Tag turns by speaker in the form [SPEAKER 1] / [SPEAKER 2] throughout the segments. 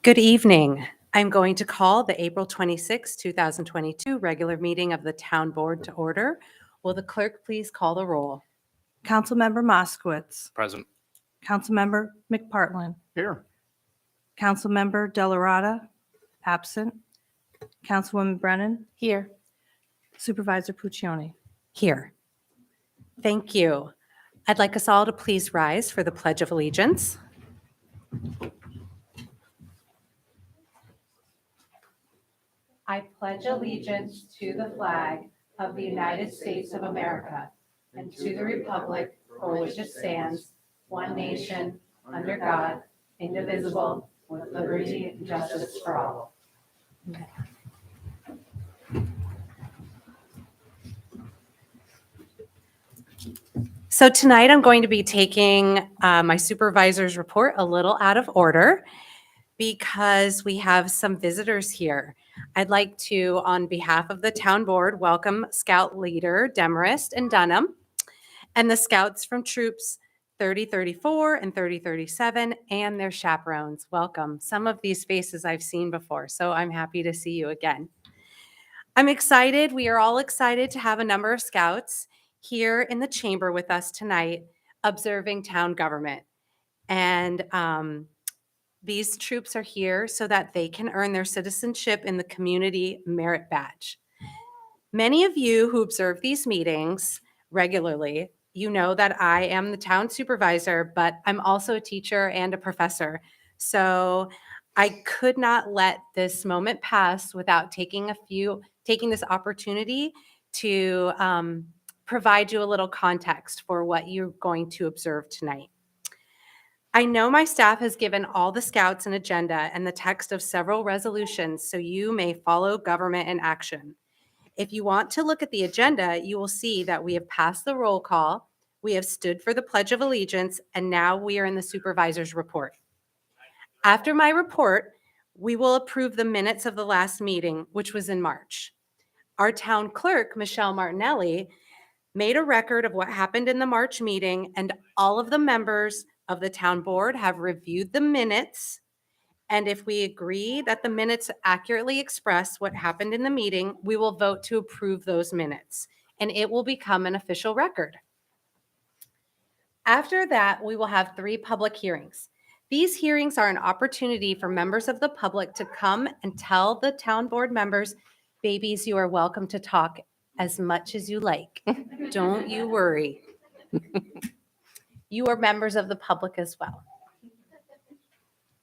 [SPEAKER 1] Good evening. I'm going to call the April 26, 2022 regular meeting of the Town Board to order. Will the clerk please call the roll?
[SPEAKER 2] Councilmember Moskowitz.
[SPEAKER 3] Present.
[SPEAKER 2] Councilmember McPartlin.
[SPEAKER 3] Here.
[SPEAKER 2] Councilmember Delarada. Absent. Councilwoman Brennan.
[SPEAKER 1] Here.
[SPEAKER 2] Supervisor Puccioni.
[SPEAKER 1] Here. Thank you. I'd like us all to please rise for the Pledge of Allegiance. I pledge allegiance to the flag of the United States of America and to the republic for which it stands, one nation, under God, indivisible, with liberty and justice for all. So tonight I'm going to be taking my supervisor's report a little out of order because we have some visitors here. I'd like to, on behalf of the town board, welcome Scout Leader Demarest and Dunham and the scouts from troops 3034 and 3037 and their chaperones. Welcome. Some of these faces I've seen before, so I'm happy to see you again. I'm excited. We are all excited to have a number of scouts here in the chamber with us tonight observing town government. And these troops are here so that they can earn their citizenship in the Community Merit Badge. Many of you who observe these meetings regularly, you know that I am the town supervisor, but I'm also a teacher and a professor. So I could not let this moment pass without taking this opportunity to provide you a little context for what you're going to observe tonight. I know my staff has given all the scouts an agenda and the text of several resolutions so you may follow government in action. If you want to look at the agenda, you will see that we have passed the roll call, we have stood for the Pledge of Allegiance, and now we are in the supervisor's report. After my report, we will approve the minutes of the last meeting, which was in March. Our town clerk, Michelle Martinelli, made a record of what happened in the March meeting, and all of the members of the town board have reviewed the minutes. And if we agree that the minutes accurately express what happened in the meeting, we will vote to approve those minutes, and it will become an official record. After that, we will have 3 public hearings. These hearings are an opportunity for members of the public to come and tell the town board members, babies, you are welcome to talk as much as you like. Don't you worry. You are members of the public as well.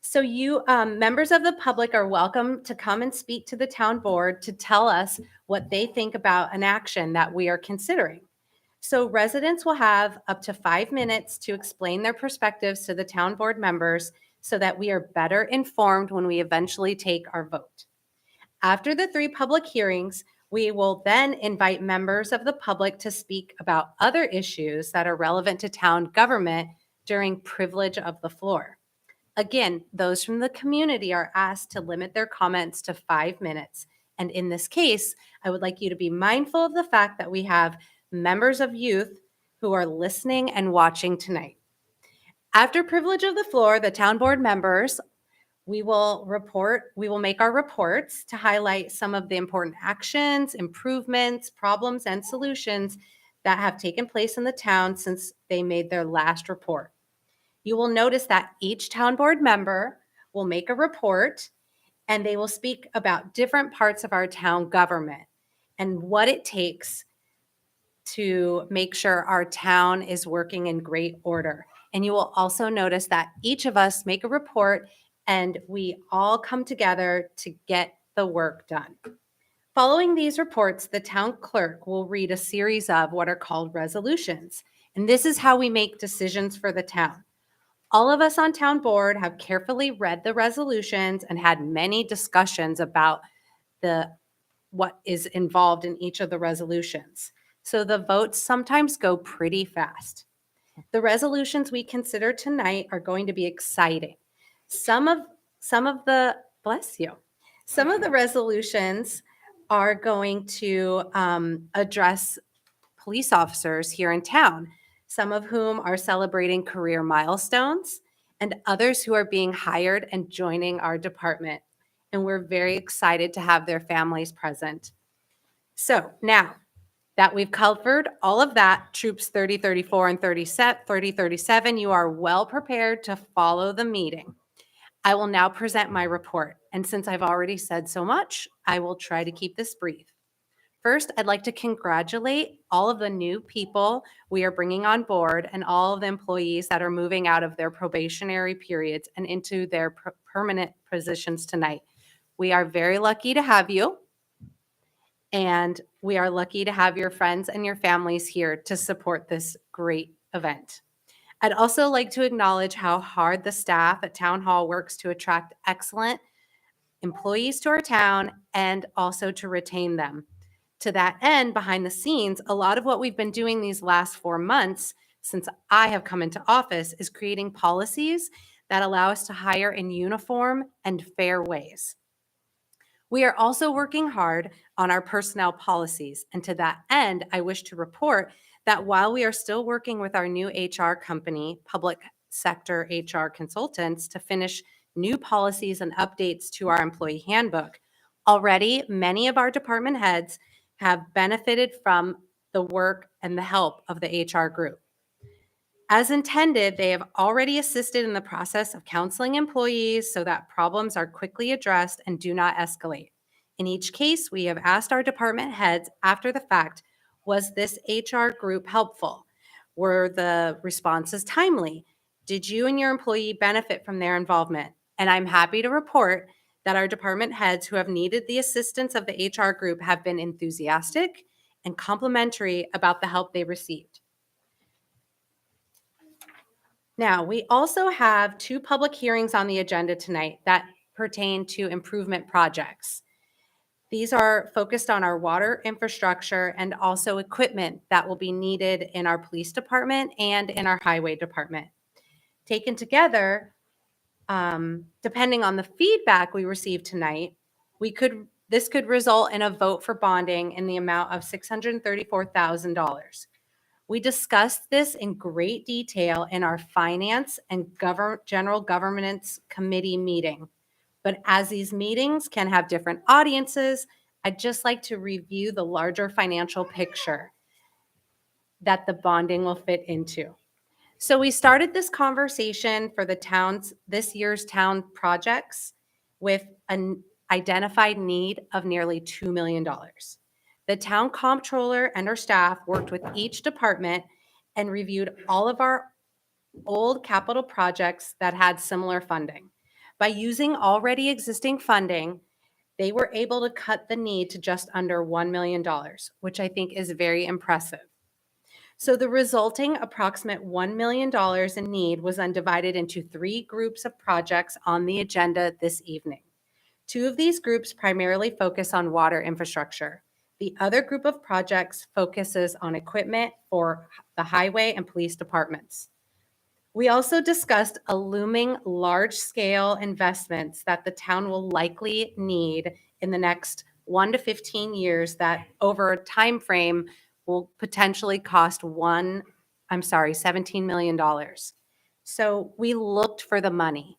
[SPEAKER 1] So you, members of the public, are welcome to come and speak to the town board to tell us what they think about an action that we are considering. So residents will have up to 5 minutes to explain their perspectives to the town board members so that we are better informed when we eventually take our vote. After the 3 public hearings, we will then invite members of the public to speak about other issues that are relevant to town government during privilege of the floor. Again, those from the community are asked to limit their comments to 5 minutes. And in this case, I would like you to be mindful of the fact that we have members of youth who are listening and watching tonight. After privilege of the floor, the town board members, we will make our reports to highlight some of the important actions, improvements, problems, and solutions that have taken place in the town since they made their last report. You will notice that each town board member will make a report and they will speak about different parts of our town government and what it takes to make sure our town is working in great order. And you will also notice that each of us make a report and we all come together to get the work done. Following these reports, the town clerk will read a series of what are called resolutions. And this is how we make decisions for the town. All of us on town board have carefully read the resolutions and had many discussions about what is involved in each of the resolutions. So the votes sometimes go pretty fast. The resolutions we consider tonight are going to be exciting. Some of the resolutions are going to address police officers here in town, some of whom are celebrating career milestones, and others who are being hired and joining our department. And we're very excited to have their families present. So now that we've covered all of that, Troops 3034 and 3037, you are well prepared to follow the meeting. I will now present my report. And since I've already said so much, I will try to keep this brief. First, I'd like to congratulate all of the new people we are bringing on board and all of the employees that are moving out of their probationary periods and into their permanent positions tonight. We are very lucky to have you, and we are lucky to have your friends and your families here to support this great event. I'd also like to acknowledge how hard the staff at Town Hall works to attract excellent employees to our town and also to retain them. To that end, behind the scenes, a lot of what we've been doing these last 4 months since I have come into office is creating policies that allow us to hire in uniform and fair ways. We are also working hard on our personnel policies, and to that end, I wish to report that while we are still working with our new HR company, Public Sector HR Consultants, to finish new policies and updates to our employee handbook, already many of our department heads have benefited from the work and the help of the HR group. As intended, they have already assisted in the process of counseling employees so that problems are quickly addressed and do not escalate. In each case, we have asked our department heads after the fact, was this HR group helpful? Were the responses timely? Did you and your employee benefit from their involvement? And I'm happy to report that our department heads who have needed the assistance of the HR group have been enthusiastic and complimentary about the help they received. Now, we also have 2 public hearings on the agenda tonight that pertain to improvement projects. These are focused on our water infrastructure and also equipment that will be needed in our police department and in our highway department. Taken together, depending on the feedback we receive tonight, this could result in a vote for bonding in the amount of $634,000. We discussed this in great detail in our Finance and General Governance Committee meeting. But as these meetings can have different audiences, I'd just like to review the larger financial picture that the bonding will fit into. So we started this conversation for this year's town projects with an identified need of nearly $2 million. The town comptroller and her staff worked with each department and reviewed all of our old capital projects that had similar funding. By using already existing funding, they were able to cut the need to just under $1 million, which I think is very impressive. So the resulting approximate $1 million in need was then divided into 3 groups of projects on the agenda this evening. 2 of these groups primarily focus on water infrastructure. The other group of projects focuses on equipment for the highway and police departments. We also discussed a looming large-scale investments that the town will likely need in the next 1 to 15 years that over a time frame will potentially cost $17 million. So we looked for the money.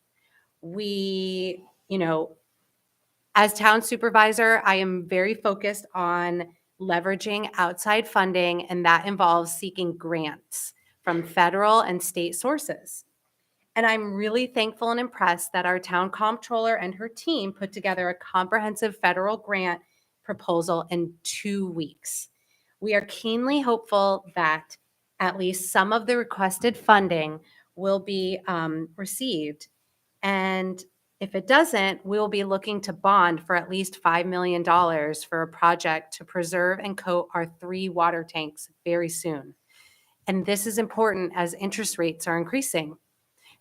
[SPEAKER 1] As town supervisor, I am very focused on leveraging outside funding, and that involves seeking grants from federal and state sources. And I'm really thankful and impressed that our town comptroller and her team put together a comprehensive federal grant proposal in 2 weeks. We are keenly hopeful that at least some of the requested funding will be received. And if it doesn't, we'll be looking to bond for at least $5 million for a project to preserve and coat our 3 water tanks very soon. And this is important as interest rates are increasing.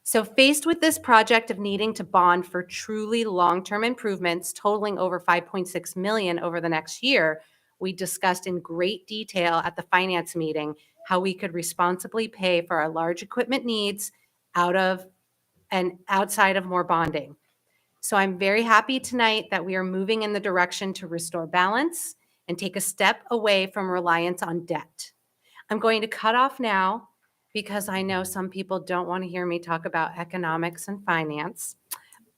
[SPEAKER 1] So faced with this project of needing to bond for truly long-term improvements totaling over $5.6 million over the next year, we discussed in great detail at the finance meeting how we could responsibly pay for our large equipment needs outside of more bonding. So I'm very happy tonight that we are moving in the direction to restore balance and take a step away from reliance on debt. I'm going to cut off now because I know some people don't want to hear me talk about economics and finance.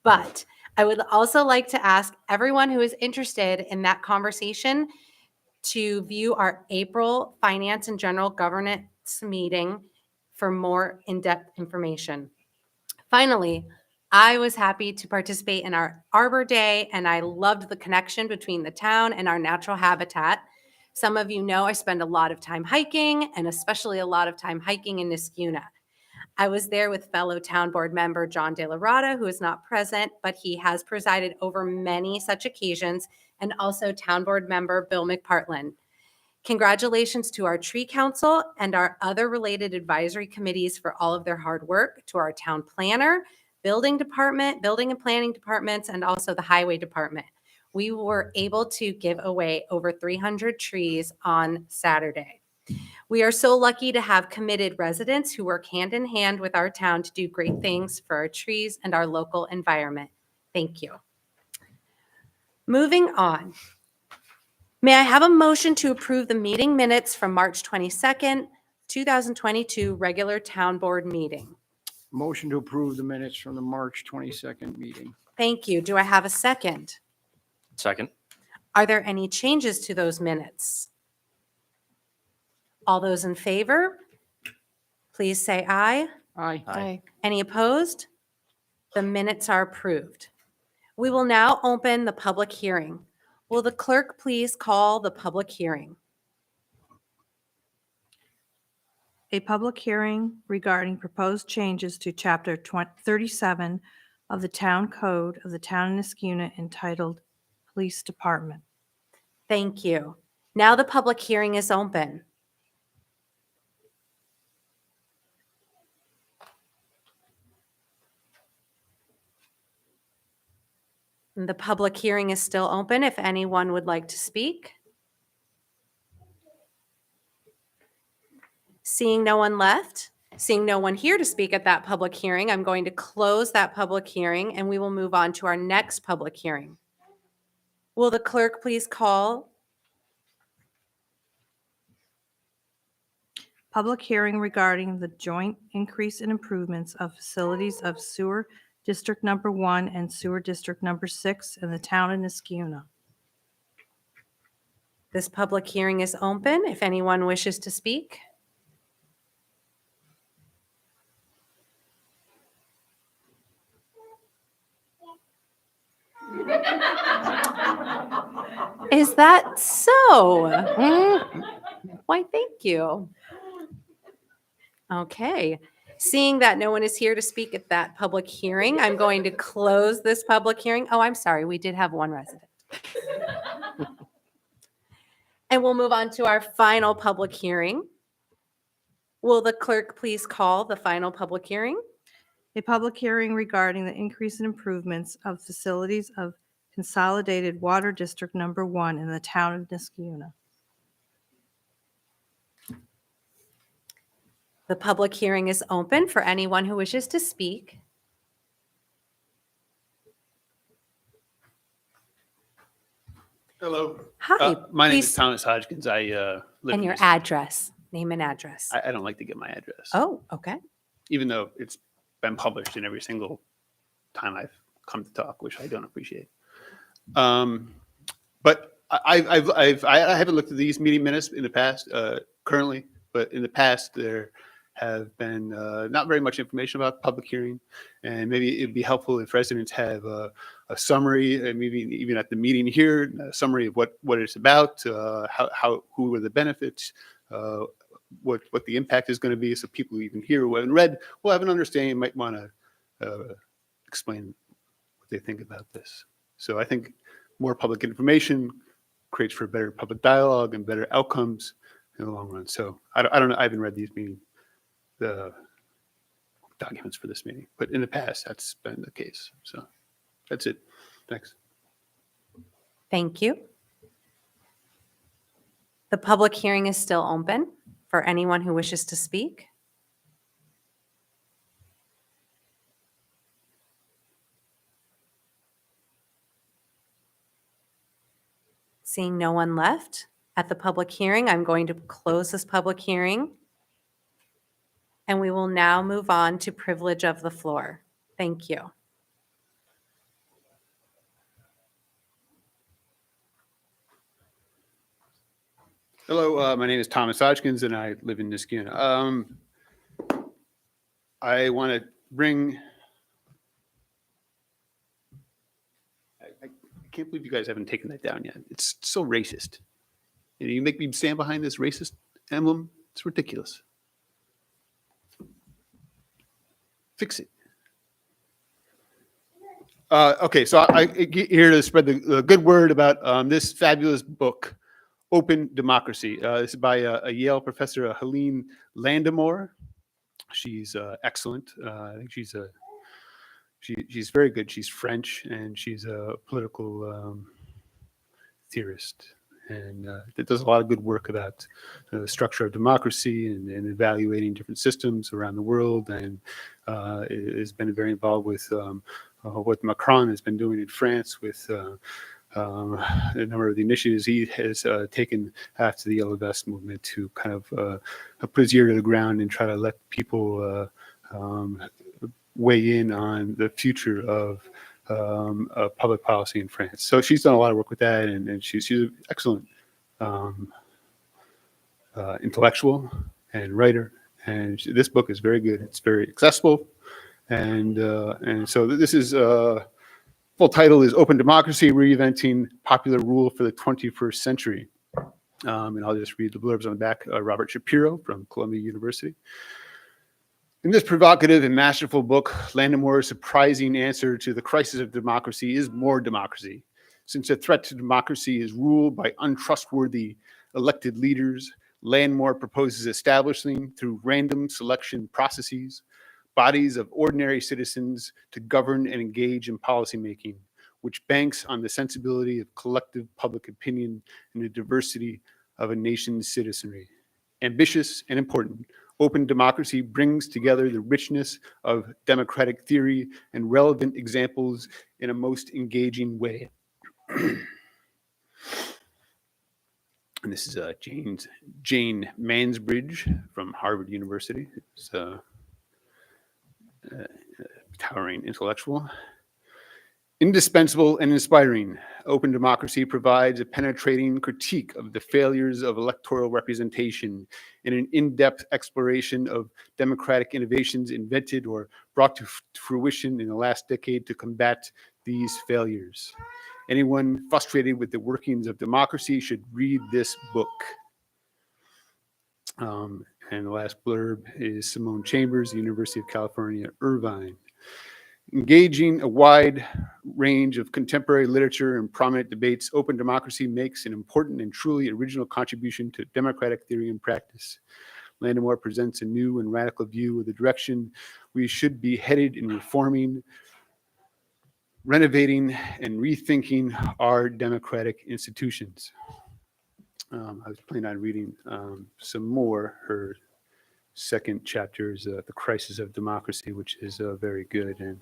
[SPEAKER 1] But I would also like to ask everyone who is interested in that conversation to view our April Finance and General Governance meeting for more in-depth information. Finally, I was happy to participate in our Arbor Day, and I loved the connection between the town and our natural habitat. Some of you know I spend a lot of time hiking, and especially a lot of time hiking in Niskayuna. I was there with fellow town board member John De La Rada, who is not present, but he has presided over many such occasions, and also town board member Bill McPartland. Congratulations to our tree council and our other related advisory committees for all of their hard work, to our town planner, building department, building and planning departments, and also the highway department. We were able to give away over 300 trees on Saturday. We are so lucky to have committed residents who work hand in hand with our town to do great things for our trees and our local environment. Thank you. Moving on. May I have a motion to approve the meeting minutes from March 22nd, 2022 regular town board meeting?
[SPEAKER 3] Motion to approve the minutes from the March 22nd meeting.
[SPEAKER 1] Thank you. Do I have a second?
[SPEAKER 4] Second.
[SPEAKER 1] Are there any changes to those minutes? All those in favor, please say aye.
[SPEAKER 3] Aye.
[SPEAKER 4] Aye.
[SPEAKER 1] Any opposed? The minutes are approved. We will now open the public hearing. Will the clerk please call the public hearing?
[SPEAKER 2] A public hearing regarding proposed changes to Chapter 37 of the Town Code of the Town of Niskayuna entitled Police Department.
[SPEAKER 1] Thank you. Now the public hearing is open. The public hearing is still open if anyone would like to speak. Seeing no one left, seeing no one here to speak at that public hearing, I'm going to close that public hearing and we will move on to our next public hearing. Will the clerk please call?
[SPEAKER 2] Public hearing regarding the joint increase in improvements of facilities of Sewer District Number 1 and Sewer District Number 6 in the town of Niskayuna.
[SPEAKER 1] This public hearing is open if anyone wishes to speak. Is that so? Why, thank you. Okay. Seeing that no one is here to speak at that public hearing, I'm going to close this public hearing. Oh, I'm sorry, we did have one resident. And we'll move on to our final public hearing. Will the clerk please call the final public hearing?
[SPEAKER 2] A public hearing regarding the increase in improvements of facilities of Consolidated Water District Number 1 in the town of Niskayuna.
[SPEAKER 1] The public hearing is open for anyone who wishes to speak.
[SPEAKER 5] Hello.
[SPEAKER 1] Hi.
[SPEAKER 5] My name is
[SPEAKER 1] please-
[SPEAKER 5] Thomas Hodgkins. I live
[SPEAKER 1] And
[SPEAKER 5] in
[SPEAKER 1] your
[SPEAKER 5] East-
[SPEAKER 1] address, name and address.
[SPEAKER 5] I don't like to give my address.
[SPEAKER 1] Oh, okay.
[SPEAKER 5] Even though it's been published in every single time I've come to talk, which I don't appreciate. But I haven't looked at these meeting minutes in the past, currently, but in the past there have been not very much information about the public hearing, and maybe it'd be helpful if residents have a summary, and maybe even at the meeting here, a summary of what it's about, who are the benefits, what the impact is going to be, so people who even hear who haven't read will have an understanding, might want to explain what they think about this. So I think more public information creates for better public dialogue and better outcomes in the long run. So I don't know. I haven't read the documents for this meeting, but in the past that's been the case. So that's it. Thanks.
[SPEAKER 1] Thank you. The public hearing is still open for anyone who wishes to speak. Seeing no one left at the public hearing, I'm going to close this public hearing. And we will now move on to privilege of the floor. Thank you.
[SPEAKER 5] Hello, my name is Thomas Hodgkins, and I live in Niskayuna. I want to bring. I can't believe you guys haven't taken that down yet. It's so racist. You make me stand behind this racist emblem. It's ridiculous. Fix it. Okay, so I here to spread the good word about this fabulous book, Open Democracy. This is by a Yale professor, Helene Landemore. She's excellent. I think she's very good. She's French, and she's a political theorist, and that does a lot of good work about the structure of democracy and evaluating different systems around the world, and has been very involved with what Macron has been doing in France with a number of the initiatives he has taken after the Yellow Vest movement to kind of put his ear to the ground and try to let people weigh in on the future of public policy in France. So she's done a lot of work with that, and she's an excellent intellectual and writer. And this book is very good. It's very accessible, and so this is full title is Open Democracy: Reinventing Popular Rule for the 21st Century. And I'll just read the blurbs on the back. Robert Shapiro from Columbia University. In this provocative and masterful book, Landemore's surprising answer to the crisis of democracy is more democracy. Since the threat to democracy is ruled by untrustworthy elected leaders, Landemore proposes establishing, through random selection processes, bodies of ordinary citizens to govern and engage in policymaking, which banks on the sensibility of collective public opinion and the diversity of a nation's citizenry. Ambitious and important, Open Democracy brings together the richness of democratic theory and relevant examples in a most engaging way. And this is Jane Mansbridge from Harvard University. It's towering intellectual. Indispensable and inspiring, Open Democracy provides a penetrating critique of the failures of electoral representation and an in-depth exploration of democratic innovations invented or brought to fruition in the last decade to combat these failures. Anyone frustrated with the workings of democracy should read this book. And the last blurb is Simone Chambers, University of California, Irvine. Engaging a wide range of contemporary literature and prominent debates, Open Democracy makes an important and truly original contribution to democratic theory and practice. Landemore presents a new and radical view of the direction we should be headed in reforming, renovating, and rethinking our democratic institutions. I was planning on reading some more. Her second chapter is The Crisis of Democracy, which is very good. And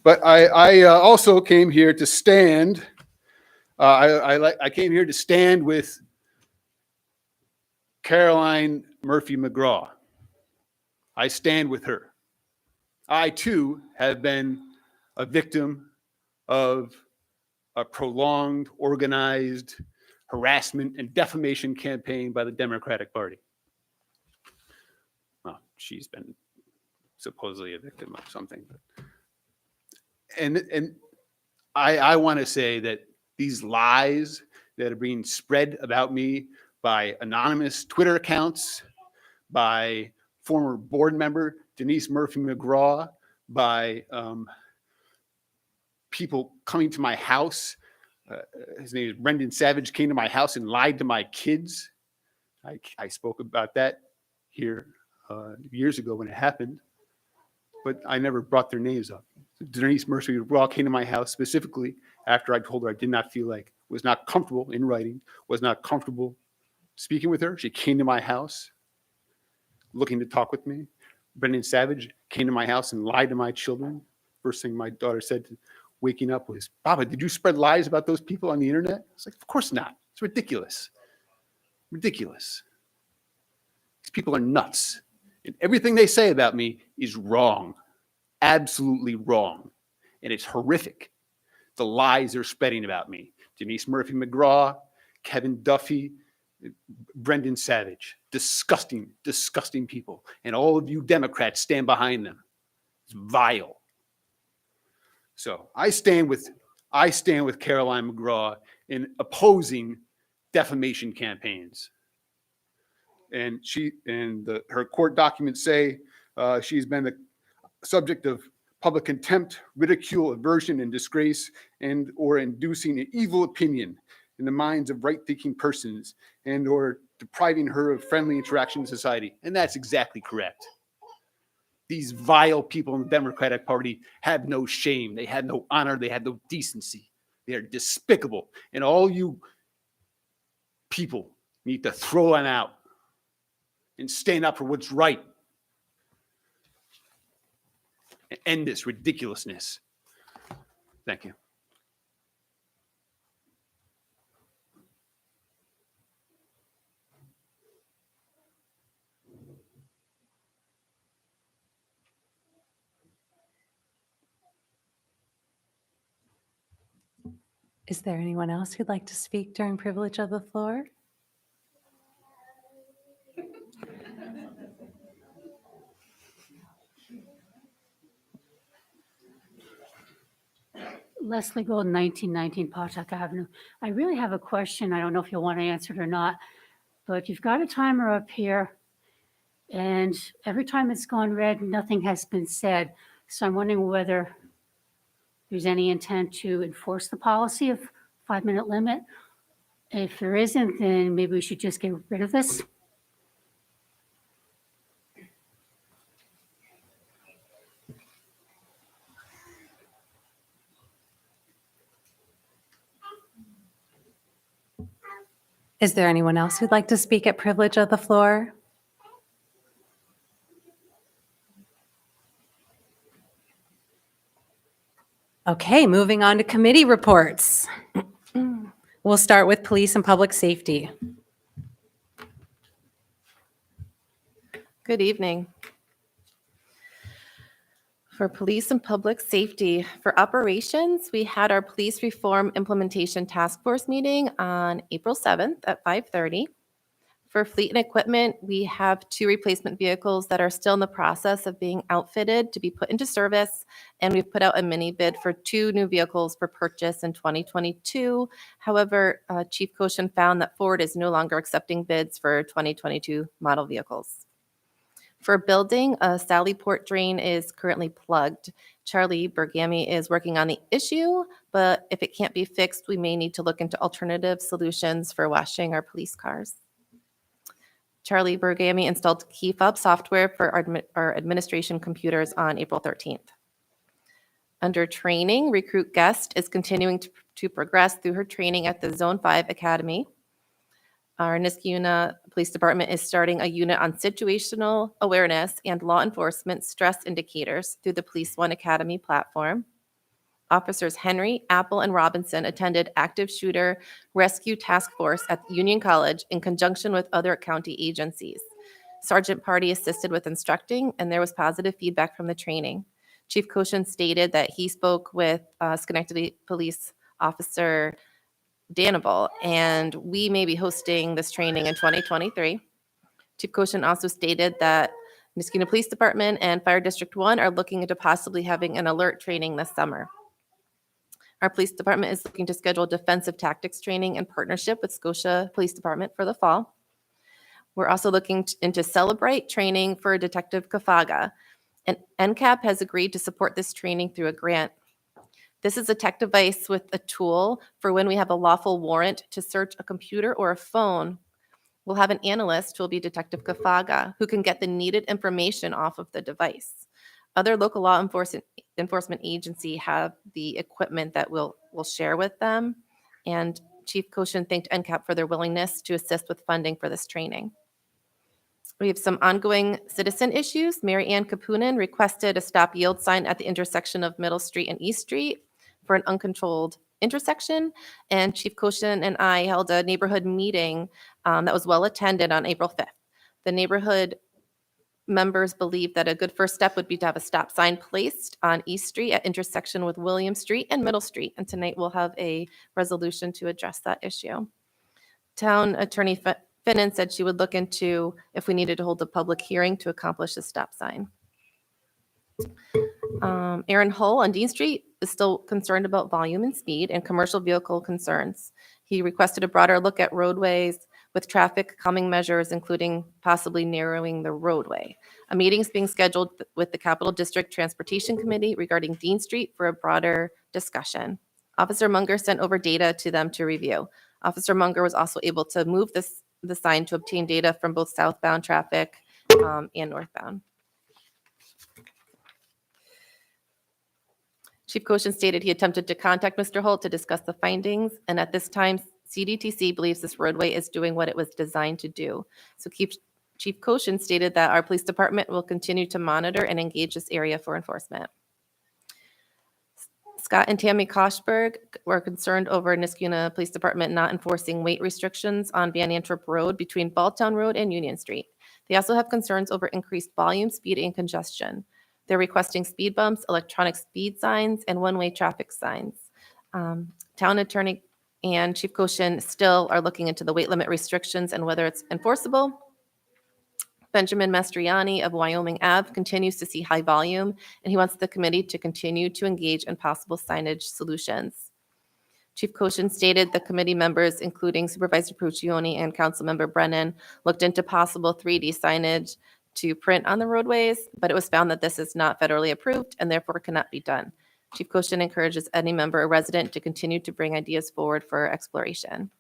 [SPEAKER 5] but I also came here to stand. I came here to stand with Caroline Murphy McGraw. I stand with her. I too have been a victim of a prolonged, organized harassment and defamation campaign by the Democratic Party. Well, she's been supposedly a victim of something. And I want to say that these lies that are being spread about me by anonymous Twitter accounts, by former board member Denise Murphy McGraw, by people coming to my house. His name is Brendan Savage, came to my house and lied to my kids. I spoke about that here years ago when it happened, but I never brought their names up. Denise Murphy McGraw came to my house specifically after I told her I did not feel like, was not comfortable in writing, was not comfortable speaking with her. She came to my house looking to talk with me. Brendan Savage came to my house and lied to my children. First thing my daughter said waking up was, "Baba, did you spread lies about those people on the internet?" I was like, "Of course not. It's ridiculous. Ridiculous. These people are nuts. And everything they say about me is wrong, absolutely wrong. And it's horrific, the lies they're spreading about me. Denise Murphy McGraw, Kevin Duffy, Brendan Savage, disgusting, disgusting people. And all of you Democrats stand behind them. It's vile. So I stand with Caroline McGraw in opposing defamation campaigns. And her court documents say she's been the subject of public contempt, ridicule, aversion, and disgrace, and or inducing an evil opinion in the minds of right-thinking persons, and or depriving her of friendly interaction in society. And that's exactly correct. These vile people in the Democratic Party have no shame. They have no honor. They have no decency. They are despicable. And all you people need to throw them out and stand up for what's right. And end this ridiculousness. Thank you.
[SPEAKER 1] Is there anyone else who'd like to speak during privilege of the floor?
[SPEAKER 4] Leslie Gold, 1919 Pawtuck Avenue. I really have a question. I don't know if you'll want to answer it or not, but you've got a timer up here, and every time it's gone red, nothing has been said. So I'm wondering whether there's any intent to enforce the policy of 5-minute limit. If there isn't, then maybe we should just get rid of this.
[SPEAKER 1] Is there anyone else who'd like to speak at privilege of the floor? Okay, moving on to committee reports. We'll start with police and public safety.
[SPEAKER 6] Good evening. For police and public safety, for operations, we had our police reform implementation task force meeting on April 7th at 5:30. For fleet and equipment, we have 2 replacement vehicles that are still in the process of being outfitted to be put into service, and we've put out a mini bid for 2 new vehicles for purchase in 2022. However, Chief Koshin found that Ford is no longer accepting bids for 2022 model vehicles. For building, a Sally Port drain is currently plugged. Charlie Bergami is working on the issue, but if it can't be fixed, we may need to look into alternative solutions for washing our police cars. Charlie Bergami installed key fob software for our administration computers on April 13th. Under training, Recruit Guest is continuing to progress through her training at the Zone 5 Academy. Our Niskayuna Police Department is starting a unit on situational awareness and law enforcement stress indicators through the Police One Academy platform. Officers Henry, Apple, and Robinson attended Active Shooter Rescue Task Force at Union College in conjunction with other county agencies. Sergeant Party assisted with instructing, and there was positive feedback from the training. Chief Koshin stated that he spoke with Schenectady Police Officer Danable, and we may be hosting this training in 2023. Chief Koshin also stated that Niskayuna Police Department and Fire District 1 are looking into possibly having an alert training this summer. Our police department is looking to schedule defensive tactics training in partnership with Scotia Police Department for the fall. We're also looking into Celebrate training for Detective Kafaga, and NCAP has agreed to support this training through a grant. This is a tech device with a tool for when we have a lawful warrant to search a computer or a phone. We'll have an analyst who will be Detective Kafaga, who can get the needed information off of the device. Other local law enforcement agency have the equipment that we'll share with them, and Chief Koshin thanked NCAP for their willingness to assist with funding for this training. We have some ongoing citizen issues. Mary Ann Kapunen requested a stop yield sign at the intersection of Middle Street and East Street for an uncontrolled intersection, and Chief Koshin and I held a neighborhood meeting that was well attended on April 5th. The neighborhood members believe that a good first step would be to have a stop sign placed on East Street at intersection with William Street and Middle Street. And tonight we'll have a resolution to address that issue. Town Attorney Finnan said she would look into if we needed to hold a public hearing to accomplish the stop sign. Aaron Hull on Dean Street is still concerned about volume and speed and commercial vehicle concerns. He requested a broader look at roadways with traffic calming measures, including possibly narrowing the roadway. A meeting is being scheduled with the Capital District Transportation Committee regarding Dean Street for a broader discussion. Officer Munger sent over data to them to review. Officer Munger was also able to move the sign to obtain data from both southbound traffic and northbound. Chief Koshin stated he attempted to contact Mr. Holt to discuss the findings, and at this time, CDTC believes this roadway is doing what it was designed to do. So Chief Koshin stated that our police department will continue to monitor and engage this area for enforcement. Scott and Tammy Koshberg were concerned over Niskayuna Police Department not enforcing weight restrictions on Van Antwerp Road between Balltown Road and Union Street. They also have concerns over increased volume, speed, and congestion. They're requesting speed bumps, electronic speed signs, and one-way traffic signs. Town Attorney and Chief Koshin still are looking into the weight limit restrictions and whether it's enforceable. Benjamin Mastriani of Wyoming Ave continues to see high volume, and he wants the committee to continue to engage in possible signage solutions. Chief Koshin stated the committee members, including Supervisor Puccioni and Councilmember Brennan, looked into possible 3D signage to print on the roadways, but it was found that this is not federally approved and therefore cannot be done. Chief Koshin encourages any member or resident to continue to bring ideas forward for exploration.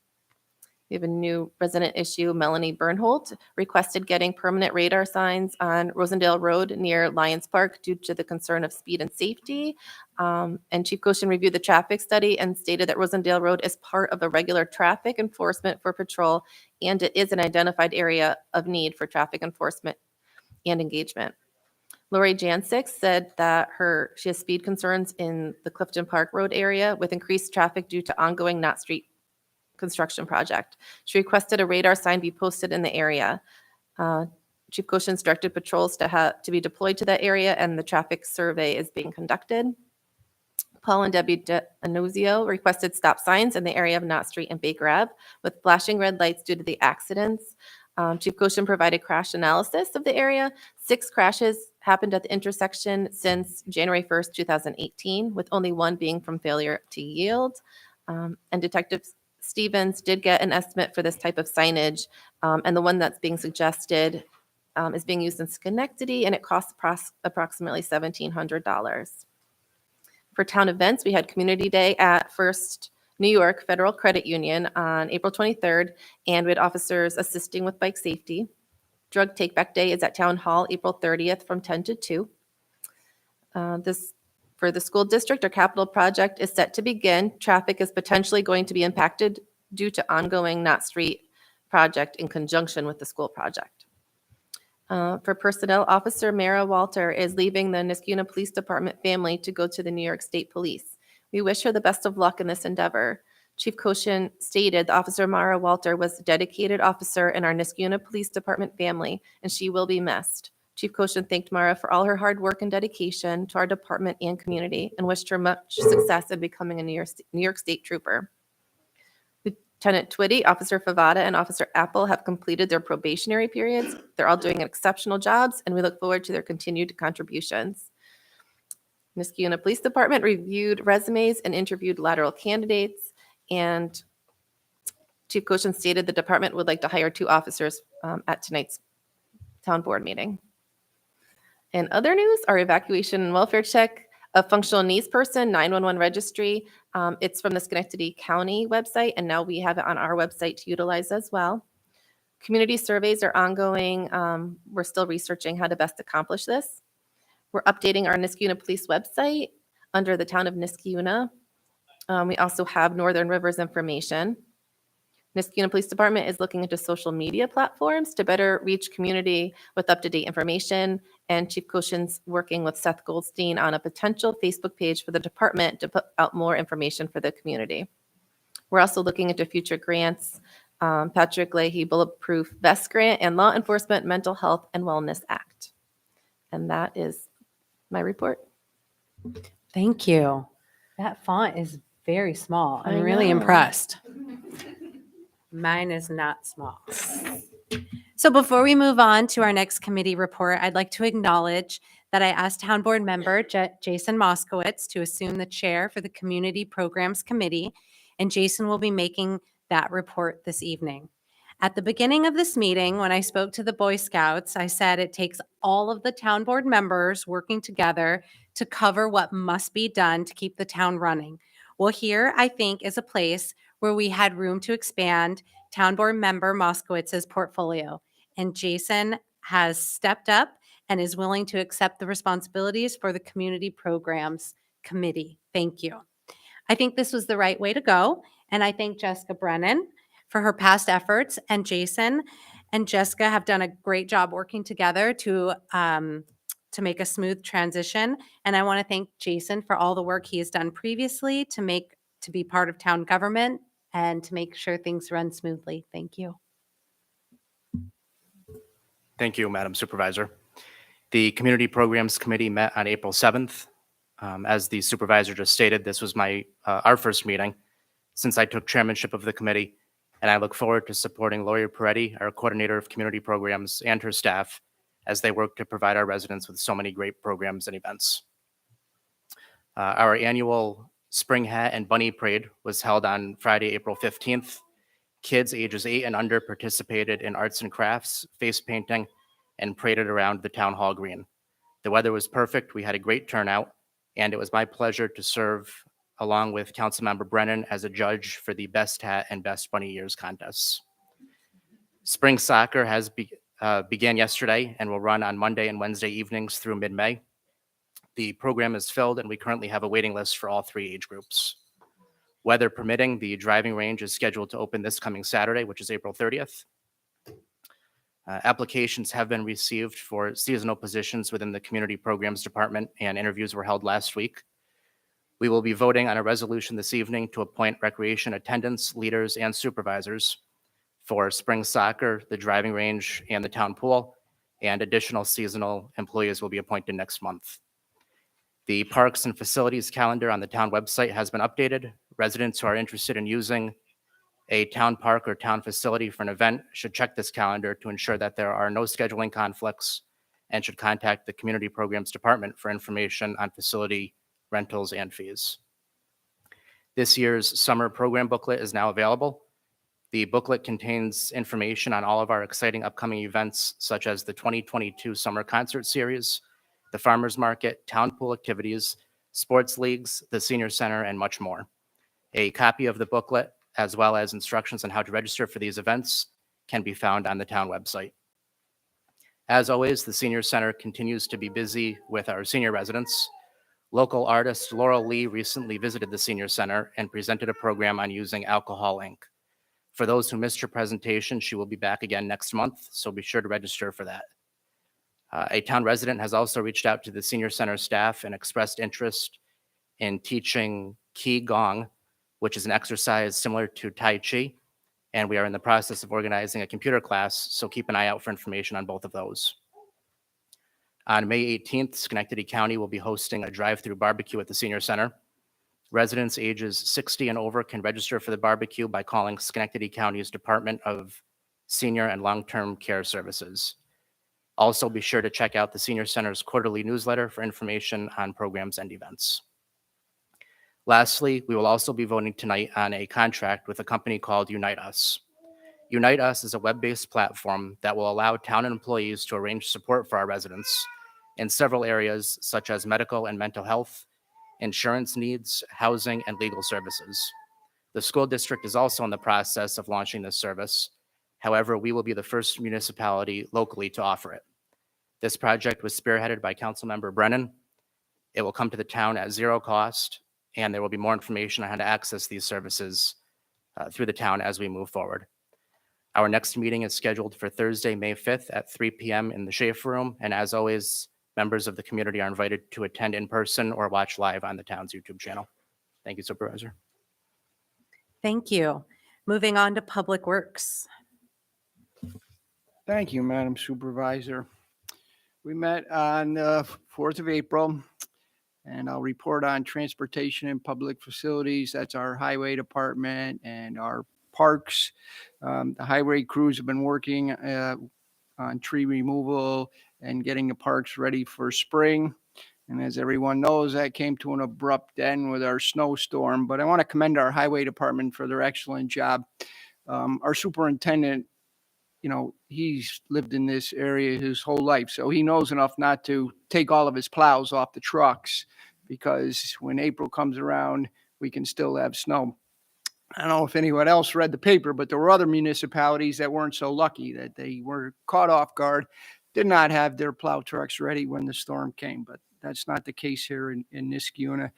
[SPEAKER 6] We have a new resident issue. Melanie Bernholt requested getting permanent radar signs on Rosendale Road near Lions Park due to the concern of speed and safety. And Chief Koshin reviewed the traffic study and stated that Rosendale Road is part of a regular traffic enforcement for patrol, and it is an identified area of need for traffic enforcement and engagement. Lori Jancic said that she has speed concerns in the Clifton Park Road area with increased traffic due to ongoing Knott Street construction project. She requested a radar sign be posted in the area. Chief Koshin directed patrols to be deployed to that area, and the traffic survey is being conducted. Paul and Debbie Anozio requested stop signs in the area of Knott Street and Baker Ave with flashing red lights due to the accidents. Chief Koshin provided crash analysis of the area. 6 crashes happened at the intersection since January 1st, 2018, with only one being from failure to yield. And Detective Stevens did get an estimate for this type of signage, and the one that's being suggested is being used in Schenectady, and it costs approximately $1,700. For town events, we had Community Day at First New York Federal Credit Union on April 23rd, and we had officers assisting with bike safety. Drug Take-Back Day is at Town Hall, April 30th from 10 to 2. For the school district, our capital project is set to begin. Traffic is potentially going to be impacted due to ongoing Knott Street project in conjunction with the school project. For personnel, Officer Mara Walter is leaving the Niskayuna Police Department family to go to the New York State Police. We wish her the best of luck in this endeavor. Chief Koshin stated Officer Mara Walter was a dedicated officer in our Niskayuna Police Department family, and she will be missed. Chief Koshin thanked Mara for all her hard work and dedication to our department and community and wished her much success in becoming a New York State trooper. Lieutenant Twitty, Officer Favada, and Officer Apple have completed their probationary periods. They're all doing exceptional jobs, and we look forward to their continued contributions. Niskayuna Police Department reviewed resumes and interviewed lateral candidates, and Chief Koshin stated the department would like to hire 2 officers at tonight's town board meeting. In other news, our evacuation and welfare check of functional needs person, 911 registry. It's from the Schenectady County website, and now we have it on our website to utilize as well. Community surveys are ongoing. We're still researching how to best accomplish this. We're updating our Niskayuna Police website under the town of Niskayuna. We also have Northern Rivers information. Niskayuna Police Department is looking into social media platforms to better reach community with up-to-date information, and Chief Koshin's working with Seth Goldstein on a potential Facebook page for the department to put out more information for the community. We're also looking into future grants, Patrick Leahy Bulletproof Vest Grant and Law Enforcement Mental Health and Wellness Act. And that is my report.
[SPEAKER 1] Thank you. That font is very small. I'm
[SPEAKER 6] I
[SPEAKER 1] really
[SPEAKER 6] know.
[SPEAKER 1] impressed. Mine is not small. So before we move on to our next committee report, I'd like to acknowledge that I asked Town Board member Jason Moskowitz to assume the chair for the Community Programs Committee, and Jason will be making that report this evening. At the beginning of this meeting, when I spoke to the Boy Scouts, I said it takes all of the Town Board members working together to cover what must be done to keep the town running. Well, here, I think, is a place where we had room to expand Town Board member Moskowitz's portfolio. And Jason has stepped up and is willing to accept the responsibilities for the Community Programs Committee. Thank you. I think this was the right way to go. And I thank Jessica Brennan for her past efforts. And Jason and Jessica have done a great job working together to make a smooth transition. And I want to thank Jason for all the work he has done previously to be part of town government and to make sure things run smoothly. Thank you.
[SPEAKER 7] Thank you, Madam Supervisor. The Community Programs Committee met on April 7th. As the supervisor just stated, this was our first meeting since I took chairmanship of the committee, and I look forward to supporting Lori Peretti, our coordinator of community programs, and her staff as they work to provide our residents with so many great programs and events. Our annual Spring Hat and Bunny Parade was held on Friday, April 15th. Kids ages 8 and under participated in arts and crafts, face painting, and paraded around the town hall green. The weather was perfect. We had a great turnout, and it was my pleasure to serve along with Councilmember Brennan as a judge for the Best Hat and Best Bunny Years contests. Spring soccer began yesterday and will run on Monday and Wednesday evenings through mid-May. The program is filled, and we currently have a waiting list for all 3 age groups. Weather permitting, the driving range is scheduled to open this coming Saturday, which is April 30th. Applications have been received for seasonal positions within the Community Programs Department, and interviews were held last week. We will be voting on a resolution this evening to appoint recreation attendants, leaders, and supervisors for spring soccer, the driving range, and the town pool, and additional seasonal employees will be appointed next month. The parks and facilities calendar on the town website has been updated. Residents who are interested in using a town park or town facility for an event should check this calendar to ensure that there are no scheduling conflicts and should contact the Community Programs Department for information on facility rentals and fees. This year's summer program booklet is now available. The booklet contains information on all of our exciting upcoming events, such as the 2022 Summer Concert Series, the Farmers Market, town pool activities, sports leagues, the Senior Center, and much more. A copy of the booklet, as well as instructions on how to register for these events, can be found on the town website. As always, the Senior Center continues to be busy with our senior residents. Local artist Laurel Lee recently visited the Senior Center and presented a program on using alcohol ink. For those who missed her presentation, she will be back again next month, so be sure to register for that. A town resident has also reached out to the Senior Center staff and expressed interest in teaching Qi Gong, which is an exercise similar to Tai Chi, and we are in the process of organizing a computer class, so keep an eye out for information on both of those. On May 18th, Schenectady County will be hosting a drive-through barbecue at the Senior Center. Residents ages 60 and over can register for the barbecue by calling Schenectady County's Department of Senior and Long-Term Care Services. Also, be sure to check out the Senior Center's quarterly newsletter for information on programs and events. Lastly, we will also be voting tonight on a contract with a company called Unite Us. Unite Us is a web-based platform that will allow town employees to arrange support for our residents in several areas such as medical and mental health, insurance needs, housing, and legal services. The school district is also in the process of launching this service. However, we will be the first municipality locally to offer it. This project was spearheaded by Councilmember Brennan. It will come to the town at zero cost, and there will be more information on how to access these services through the town as we move forward. Our next meeting is scheduled for Thursday, May 5th at 3 p.m. in the Schaefer Room, and as always, members of the community are invited to attend in person or watch live on the town's YouTube channel. Thank you, Supervisor.
[SPEAKER 1] Thank you. Moving on to Public Works.
[SPEAKER 3] Thank you, Madam Supervisor. We met on the 4th of April, and I'll report on transportation and public facilities. That's our highway department and our parks. The highway crews have been working on tree removal and getting the parks ready for spring. And as everyone knows, that came to an abrupt end with our snowstorm. But I want to commend our highway department for their excellent job. Our superintendent, he's lived in this area his whole life, so he knows enough not to take all of his plows off the trucks, because when April comes around, we can still have snow. I don't know if anyone else read the paper, but there were other municipalities that weren't so lucky, that they were caught off guard, did not have their plow trucks ready when the storm came. But that's not the case here in Niskayuna.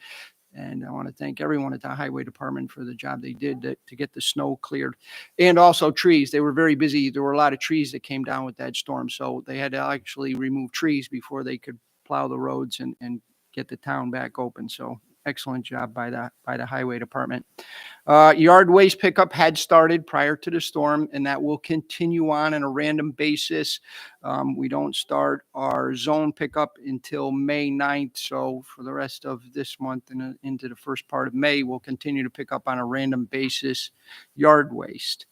[SPEAKER 3] And I want to thank everyone at the highway department for the job they did to get the snow cleared. And also trees. They were very busy. There were a lot of trees that came down with that storm. So they had to actually remove trees before they could plow the roads and get the town back open. So excellent job by the highway department. Yard waste pickup had started prior to the storm, and that will continue on a random basis. We don't start our zone pickup until May 9th. So for the rest of this month and into the first part of May, we'll continue to pick up on a random basis yard waste.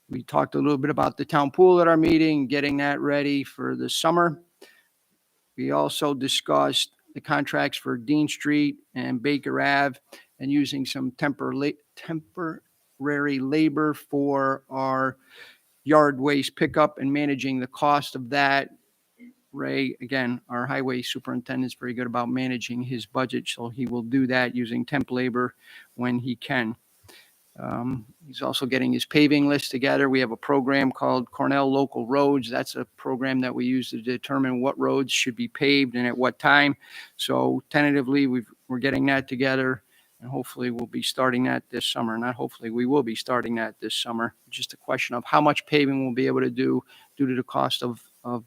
[SPEAKER 3] We talked a little bit about the town pool at our meeting, getting that ready for the summer. We also discussed the contracts for Dean Street and Baker Ave, and using some temporary labor for our yard waste pickup and managing the cost of that. Ray, again, our highway superintendent, is very good about managing his budget, so he will do that using temp labor when he can. He's also getting his paving list together. We have a program called Cornell Local Roads. That's a program that we use to determine what roads should be paved and at what time. So tentatively, we're getting that together, and hopefully we'll be starting that this summer. Not hopefully, we will be starting that this summer. Just a question of how much paving we'll be able to do due to the cost of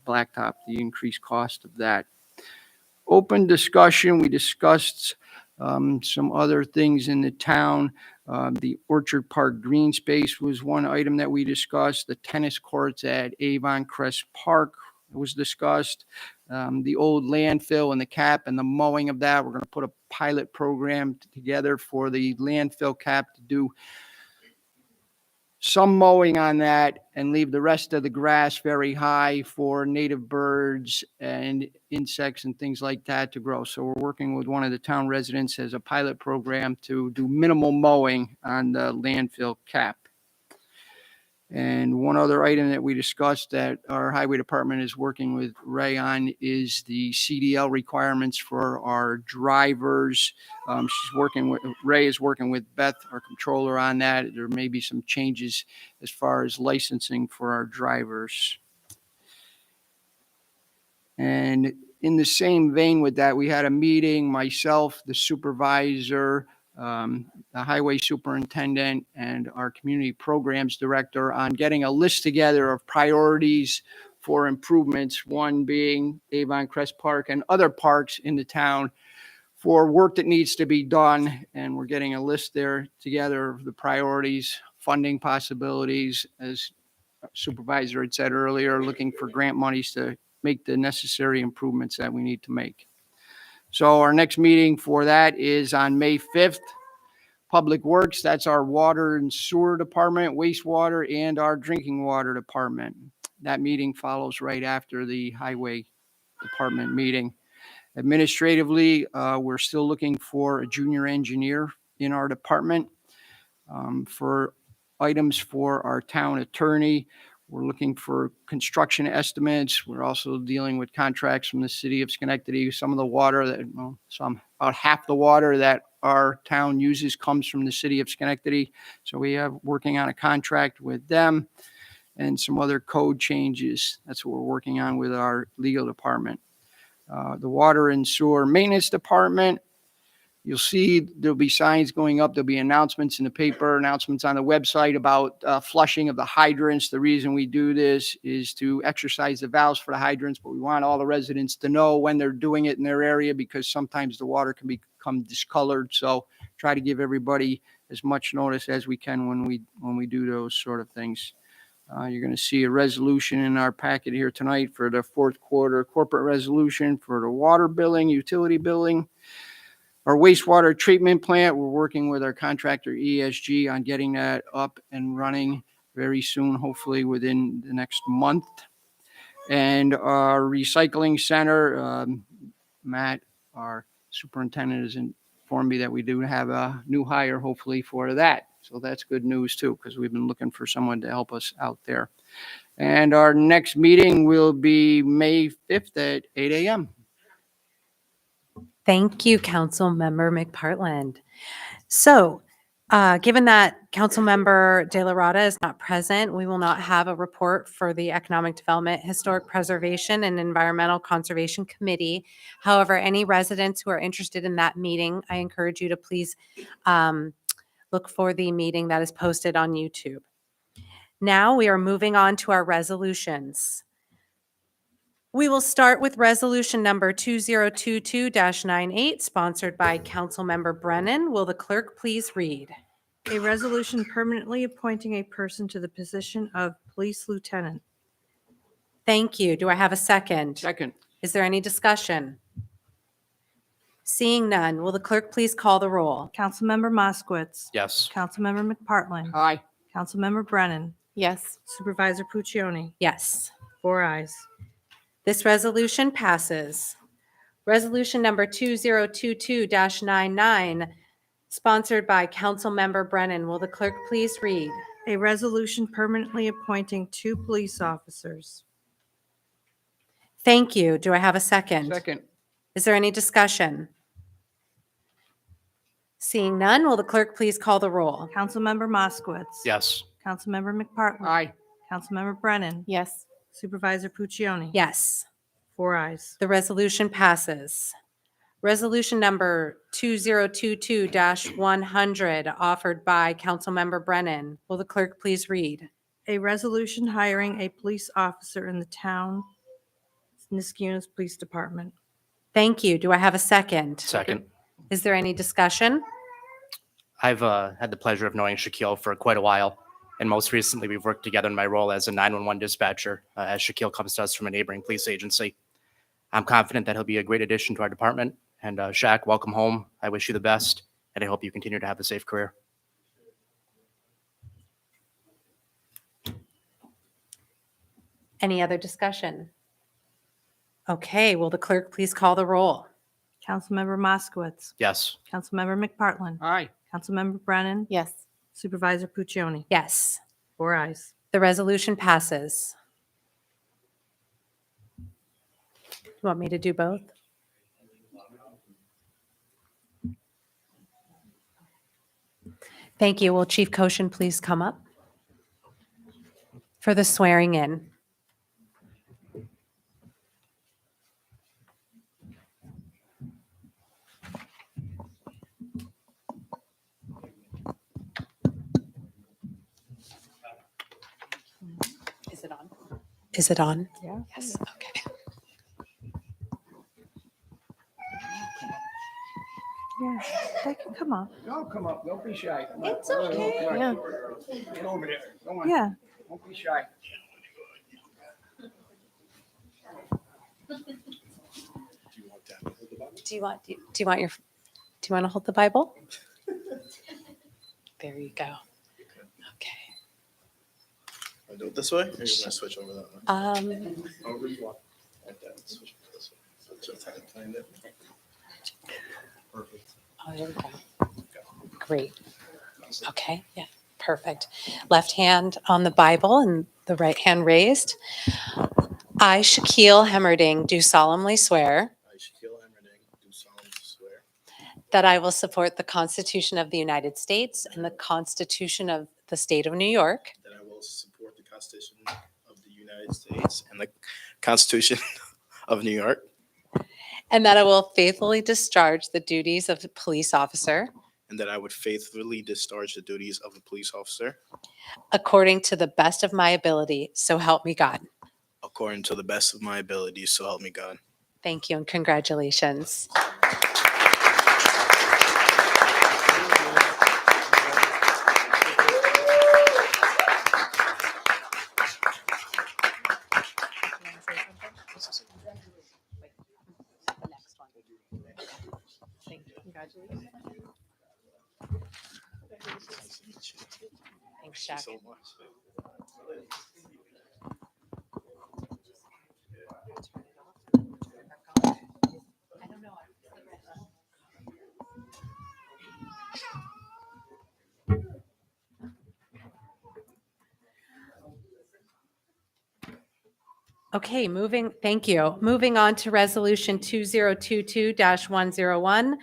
[SPEAKER 3] blacktop, the increased cost of that. Open discussion, we discussed some other things in the town. The Orchard Park green space was one item that we discussed. The tennis courts at Avon Crest Park was discussed. The old landfill and the cap and the mowing of that. We're going to put a pilot program together for the landfill cap to do some mowing on that and leave the rest of the grass very high for native birds and insects and things like that to grow. So we're working with one of the town residents as a pilot program to do minimal mowing on the landfill cap. And one other item that we discussed that our highway department is working with Ray on is the CDL requirements for our drivers. Ray is working with Beth, our controller, on that. There may be some changes as far as licensing for our drivers. And in the same vein with that, we had a meeting, myself, the supervisor, the highway superintendent, and our community programs director, on getting a list together of priorities for improvements, one being Avon Crest Park and other parks in the town, for work that needs to be done. And we're getting a list there together of the priorities, funding possibilities, as Supervisor had said earlier, looking for grant monies to make the necessary improvements that we need to make. So our next meeting for that is on May 5th. Public Works, that's our water and sewer department, wastewater, and our drinking water department. That meeting follows right after the highway department meeting. Administratively, we're still looking for a junior engineer in our department. For items for our town attorney, we're looking for construction estimates. We're also dealing with contracts from the city of Schenectady. Some of the water about half the water that our town uses comes from the city of Schenectady. So we have working on a contract with them and some other code changes. That's what we're working on with our legal department. The water and sewer maintenance department, you'll see there'll be signs going up. There'll be announcements in the paper, announcements on the website about flushing of the hydrants. The reason we do this is to exercise the valves for the hydrants, but we want all the residents to know when they're doing it in their area, because sometimes the water can become discolored. So try to give everybody as much notice as we can when we do those sort of things. You're going to see a resolution in our packet here tonight for the fourth quarter corporate resolution for the water billing, utility billing. Our wastewater treatment plant, we're working with our contractor ESG on getting that up and running very soon, hopefully within the next month. And our recycling center, Matt, our superintendent, has informed me that we do have a new hire hopefully for that. So that's good news too, because we've been looking for someone to help us out there. And our next meeting will be May 5th at 8 a.m.
[SPEAKER 1] Thank you, Councilmember McPartland. So, given that Councilmember De La Rada is not present, we will not have a report for the Economic Development, Historic Preservation, and Environmental Conservation Committee. However, any residents who are interested in that meeting, I encourage you to please look for the meeting that is posted on YouTube. Now we are moving on to our resolutions. We will start with resolution number 2022-98, sponsored by Councilmember Brennan. Will the clerk please read?
[SPEAKER 2] A resolution permanently appointing a person to the position of police lieutenant.
[SPEAKER 1] Thank you. Do I have a second?
[SPEAKER 3] Second.
[SPEAKER 1] Is there any discussion? Seeing none, will the clerk please call the roll?
[SPEAKER 2] Councilmember Moskowitz.
[SPEAKER 7] Yes.
[SPEAKER 2] Councilmember McPartlin.
[SPEAKER 3] Aye.
[SPEAKER 2] Councilmember Brennan.
[SPEAKER 6] Yes.
[SPEAKER 2] Supervisor Puccioni.
[SPEAKER 1] Yes.
[SPEAKER 2] 4 ayes.
[SPEAKER 1] This resolution passes. Resolution number 2022-99, sponsored by Councilmember Brennan. Will the clerk please read?
[SPEAKER 2] A resolution permanently appointing 2 police officers.
[SPEAKER 1] Thank you. Do I have a second?
[SPEAKER 3] Second.
[SPEAKER 1] Is there any discussion? Seeing none, will the clerk please call the roll?
[SPEAKER 2] Councilmember Moskowitz.
[SPEAKER 7] Yes.
[SPEAKER 2] Councilmember McPartlin.
[SPEAKER 3] Aye.
[SPEAKER 2] Councilmember Brennan.
[SPEAKER 6] Yes.
[SPEAKER 2] Supervisor Puccioni.
[SPEAKER 1] Yes.
[SPEAKER 2] 4 ayes.
[SPEAKER 1] The resolution passes. Resolution number 2022-100, offered by Councilmember Brennan. Will the clerk please read?
[SPEAKER 2] A resolution hiring a police officer in the town, Niskayuna's Police Department.
[SPEAKER 1] Thank you. Do I have a second?
[SPEAKER 7] Second.
[SPEAKER 1] Is there any discussion?
[SPEAKER 7] I've had the pleasure of knowing Shaquille for quite a while. And most recently, we've worked together in my role as a 911 dispatcher as Shaquille comes to us from a neighboring police agency. I'm confident that he'll be a great addition to our department. And Shaq, welcome home. I wish you the best, and I hope you continue to have a safe career.
[SPEAKER 1] Any other discussion? Okay, will the clerk please call the roll?
[SPEAKER 2] Councilmember Moskowitz.
[SPEAKER 7] Yes.
[SPEAKER 2] Councilmember McPartlin.
[SPEAKER 3] Aye.
[SPEAKER 2] Councilmember Brennan.
[SPEAKER 6] Yes.
[SPEAKER 2] Supervisor Puccioni.
[SPEAKER 1] Yes.
[SPEAKER 2] 4 ayes.
[SPEAKER 1] The resolution passes. You want me to do both? Thank you. Will Chief Koshin please come up for the swearing in? Is it on? Is it on?
[SPEAKER 2] Yeah.
[SPEAKER 1] Yes. Okay.
[SPEAKER 2] Yeah, they can come up.
[SPEAKER 3] Don't come up. Don't be shy.
[SPEAKER 1] It's okay.
[SPEAKER 6] Yeah.
[SPEAKER 3] Get over there. Go on.
[SPEAKER 2] Yeah.
[SPEAKER 3] Don't be shy.
[SPEAKER 1] Do you want to hold the Bible? There you go. Okay.
[SPEAKER 8] I'll do it this way, or you want to switch over that way? However you want. Like that, switch it this way. So it's just find it. Perfect.
[SPEAKER 1] Oh, there we go. Great. Okay, yeah, perfect. Left hand on the Bible and the right hand raised. I, Shaquille Hemmerding, do solemnly swear
[SPEAKER 8] I, Shaquille Emerding, do solemnly swear
[SPEAKER 1] that I will support the Constitution of the United States and the Constitution of the State of New York,
[SPEAKER 8] that I will support the Constitution of the United States and the Constitution of New York,
[SPEAKER 1] and that I will faithfully discharge the duties of a police officer
[SPEAKER 8] and that I would faithfully discharge the duties of a police officer
[SPEAKER 1] according to the best of my ability. So help me God.
[SPEAKER 8] according to the best of my abilities, so help me God.
[SPEAKER 1] Thank you and congratulations. Thanks, Jack.
[SPEAKER 8] So much.
[SPEAKER 1] I don't know. Okay, thank you. Moving on to Resolution 2022-101,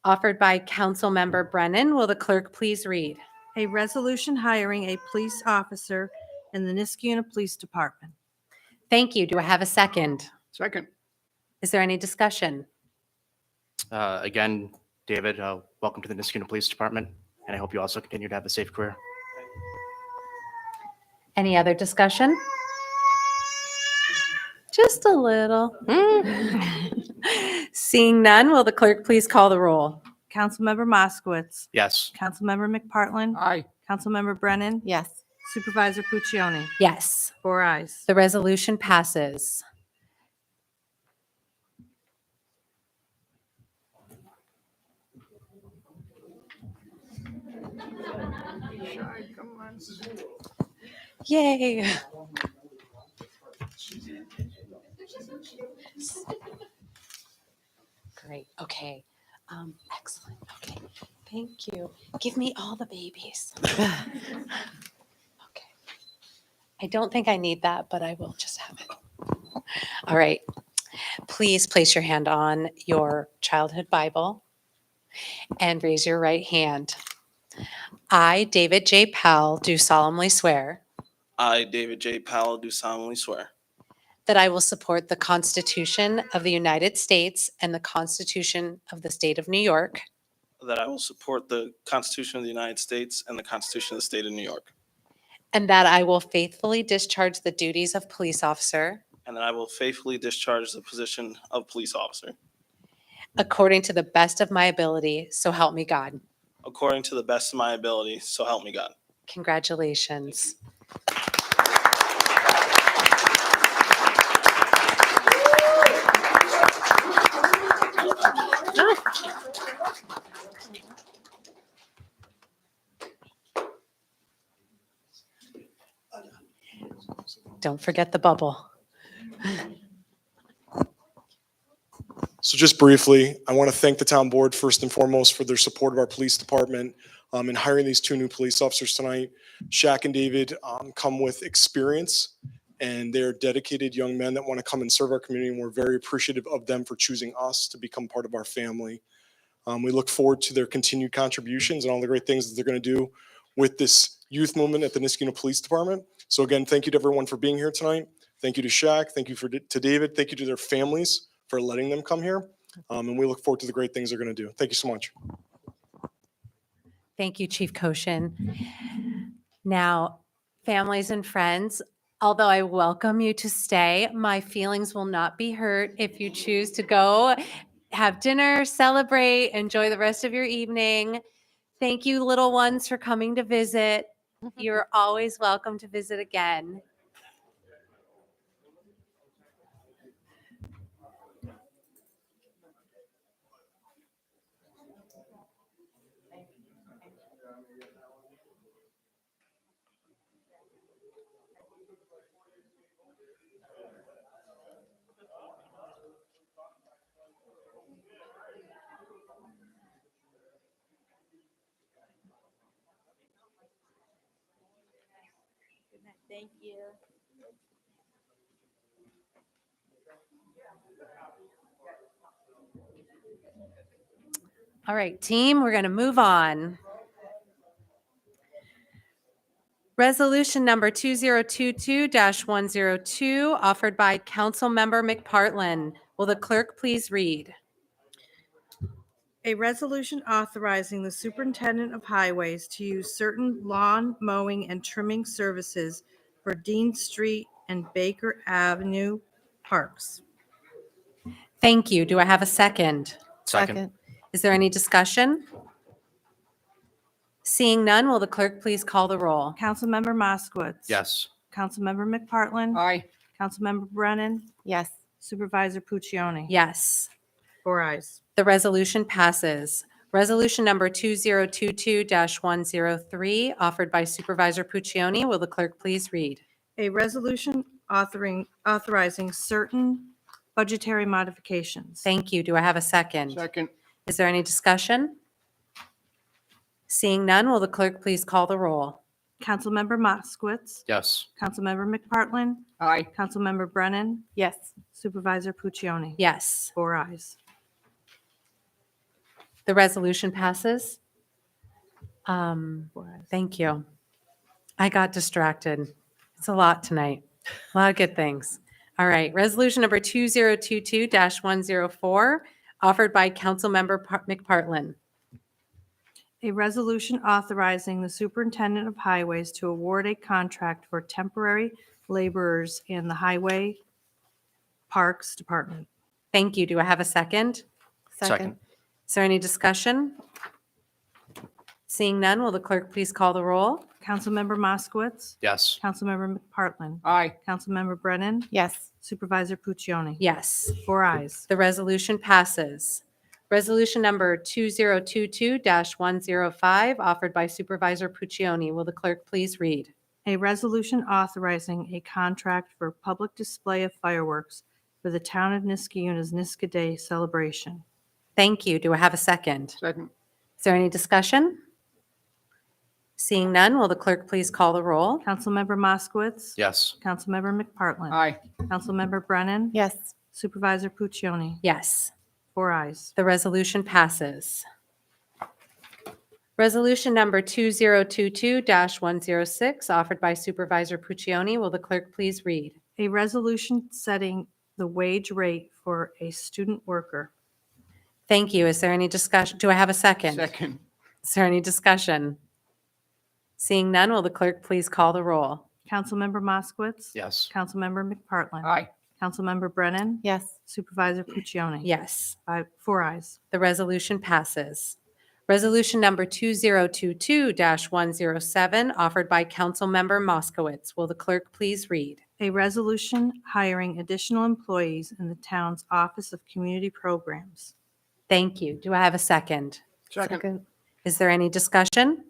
[SPEAKER 1] offered by Councilmember Brennan. Will the clerk please read?
[SPEAKER 2] A resolution hiring a police officer in the Niskayuna Police Department.
[SPEAKER 1] Thank you. Do I have a second?
[SPEAKER 3] Second.
[SPEAKER 1] Is there any discussion?
[SPEAKER 7] Again, David, welcome to the Niskayuna Police Department, and I hope you also continue to have a safe career.
[SPEAKER 1] Any other discussion? Just a little. Seeing none, will the clerk please call the roll?
[SPEAKER 2] Councilmember Moskowitz.
[SPEAKER 7] Yes.
[SPEAKER 2] Councilmember McPartlin.
[SPEAKER 3] Aye.
[SPEAKER 2] Councilmember Brennan.
[SPEAKER 6] Yes.
[SPEAKER 2] Supervisor Puccioni.
[SPEAKER 1] Yes,
[SPEAKER 2] 4 ayes.
[SPEAKER 1] the resolution passes. Yay. Great, okay. Excellent, okay. Thank you. Give me all the babies. Okay. I don't think I need that, but I will just have it. All right. Please place your hand on your childhood Bible and raise your right hand. I, David J. Powell, do solemnly swear
[SPEAKER 8] I, David J. Powell, do solemnly swear
[SPEAKER 1] that I will support the Constitution of the United States and the Constitution of the State of New York,
[SPEAKER 8] that I will support the Constitution of the United States and the Constitution of the State of New York,
[SPEAKER 1] and that I will faithfully discharge the duties of police officer
[SPEAKER 8] and that I will faithfully discharge the position of police officer
[SPEAKER 1] according to the best of my ability, so help me God.
[SPEAKER 8] according to the best of my ability, so help me God.
[SPEAKER 1] Congratulations. Don't forget the bubble.
[SPEAKER 9] So just briefly, I want to thank the town board first and foremost for their support of our police department in hiring these 2 new police officers tonight. Shaq and David come with experience, and they're dedicated young men that want to come and serve our community, and we're very appreciative of them for choosing us to become part of our family. We look forward to their continued contributions and all the great things that they're going to do with this youth movement at the Niskayuna Police Department. So again, thank you to everyone for being here tonight. Thank you to Shaq. Thank you to David. Thank you to their families for letting them come here. And we look forward to the great things they're going to do. Thank you so much.
[SPEAKER 1] Thank you, Chief Koshin. Now, families and friends, although I welcome you to stay, my feelings will not be hurt if you choose to go have dinner, celebrate, enjoy the rest of your evening. Thank you, little ones, for coming to visit. You're always welcome to visit again.
[SPEAKER 10] Thank you.
[SPEAKER 1] All right, team, we're going to move on. Resolution number 2022-102, offered by Councilmember McPartlin. Will the clerk please read?
[SPEAKER 2] A resolution authorizing the superintendent of highways to use certain lawn mowing and trimming services for Dean Street and Baker Avenue parks.
[SPEAKER 1] Thank you. Do I have a second?
[SPEAKER 7] Second.
[SPEAKER 1] Is there any discussion? Seeing none, will the clerk please call the roll?
[SPEAKER 2] Councilmember Moskowitz.
[SPEAKER 7] Yes.
[SPEAKER 2] Councilmember McPartlin.
[SPEAKER 3] Aye.
[SPEAKER 2] Councilmember Brennan.
[SPEAKER 6] Yes.
[SPEAKER 2] Supervisor Puccioni.
[SPEAKER 1] Yes.
[SPEAKER 2] Four ayes.
[SPEAKER 1] The resolution passes. Resolution number 2022-103, offered by Supervisor Puccioni. Will the clerk please read?
[SPEAKER 2] A resolution authorizing certain budgetary modifications.
[SPEAKER 1] Thank you. Do I have a second?
[SPEAKER 3] Second.
[SPEAKER 1] Is there any discussion? Seeing none, will the clerk please call the roll?
[SPEAKER 2] Councilmember Moskowitz.
[SPEAKER 7] Yes.
[SPEAKER 2] Councilmember McPartlin.
[SPEAKER 3] Aye.
[SPEAKER 2] Councilmember Brennan.
[SPEAKER 6] Yes.
[SPEAKER 2] Supervisor Puccioni.
[SPEAKER 1] Yes.
[SPEAKER 2] Four ayes.
[SPEAKER 1] The resolution passes. Thank you. I got distracted. It's a lot tonight. A lot of good things. All right. Resolution number 2022-104, offered by Councilmember McPartlin.
[SPEAKER 2] A resolution authorizing the superintendent of highways to award a contract for temporary laborers in the Highway Parks Department.
[SPEAKER 1] Thank you. Do I have a second?
[SPEAKER 7] Second.
[SPEAKER 1] Is there any discussion? Seeing none, will the clerk please call the roll?
[SPEAKER 2] Councilmember Moskowitz.
[SPEAKER 7] Yes.
[SPEAKER 2] Councilmember McPartlin.
[SPEAKER 3] Aye.
[SPEAKER 2] Councilmember Brennan.
[SPEAKER 6] Yes.
[SPEAKER 2] Supervisor Puccioni.
[SPEAKER 1] Yes.
[SPEAKER 2] Four ayes.
[SPEAKER 1] The resolution passes. Resolution number 2022-105, offered by Supervisor Puccioni. Will the clerk please read?
[SPEAKER 2] A resolution authorizing a contract for public display of fireworks for the town of Niskayuna's Niska Day celebration.
[SPEAKER 1] Thank you. Do I have a second?
[SPEAKER 3] Second.
[SPEAKER 1] Is there any discussion? Seeing none, will the clerk please call the roll?
[SPEAKER 2] Councilmember Moskowitz.
[SPEAKER 7] Yes.
[SPEAKER 2] Councilmember McPartlin.
[SPEAKER 3] Aye.
[SPEAKER 2] Councilmember Brennan.
[SPEAKER 6] Yes.
[SPEAKER 2] Supervisor Puccioni.
[SPEAKER 1] Yes.
[SPEAKER 2] Four ayes.
[SPEAKER 1] The resolution passes. Resolution number 2022-106, offered by Supervisor Puccioni. Will the clerk please read?
[SPEAKER 2] A resolution setting the wage rate for a student worker.
[SPEAKER 1] Thank you. Is there any discussion? Do I have a second?
[SPEAKER 3] Second.
[SPEAKER 1] Is there any discussion? Seeing none, will the clerk please call the roll?
[SPEAKER 2] Councilmember Moskowitz.
[SPEAKER 7] Yes.
[SPEAKER 2] Councilmember McPartlin.
[SPEAKER 3] Aye.
[SPEAKER 2] Councilmember Brennan.
[SPEAKER 6] Yes.
[SPEAKER 2] Supervisor Puccioni.
[SPEAKER 1] Yes.
[SPEAKER 2] Four ayes.
[SPEAKER 1] The resolution passes. Resolution number 2022-107, offered by Councilmember Moskowitz. Will the clerk please read?
[SPEAKER 2] A resolution hiring additional employees in the town's Office of Community Programs.
[SPEAKER 1] Thank you. Do I have a second?
[SPEAKER 3] Second.
[SPEAKER 1] Is there any discussion?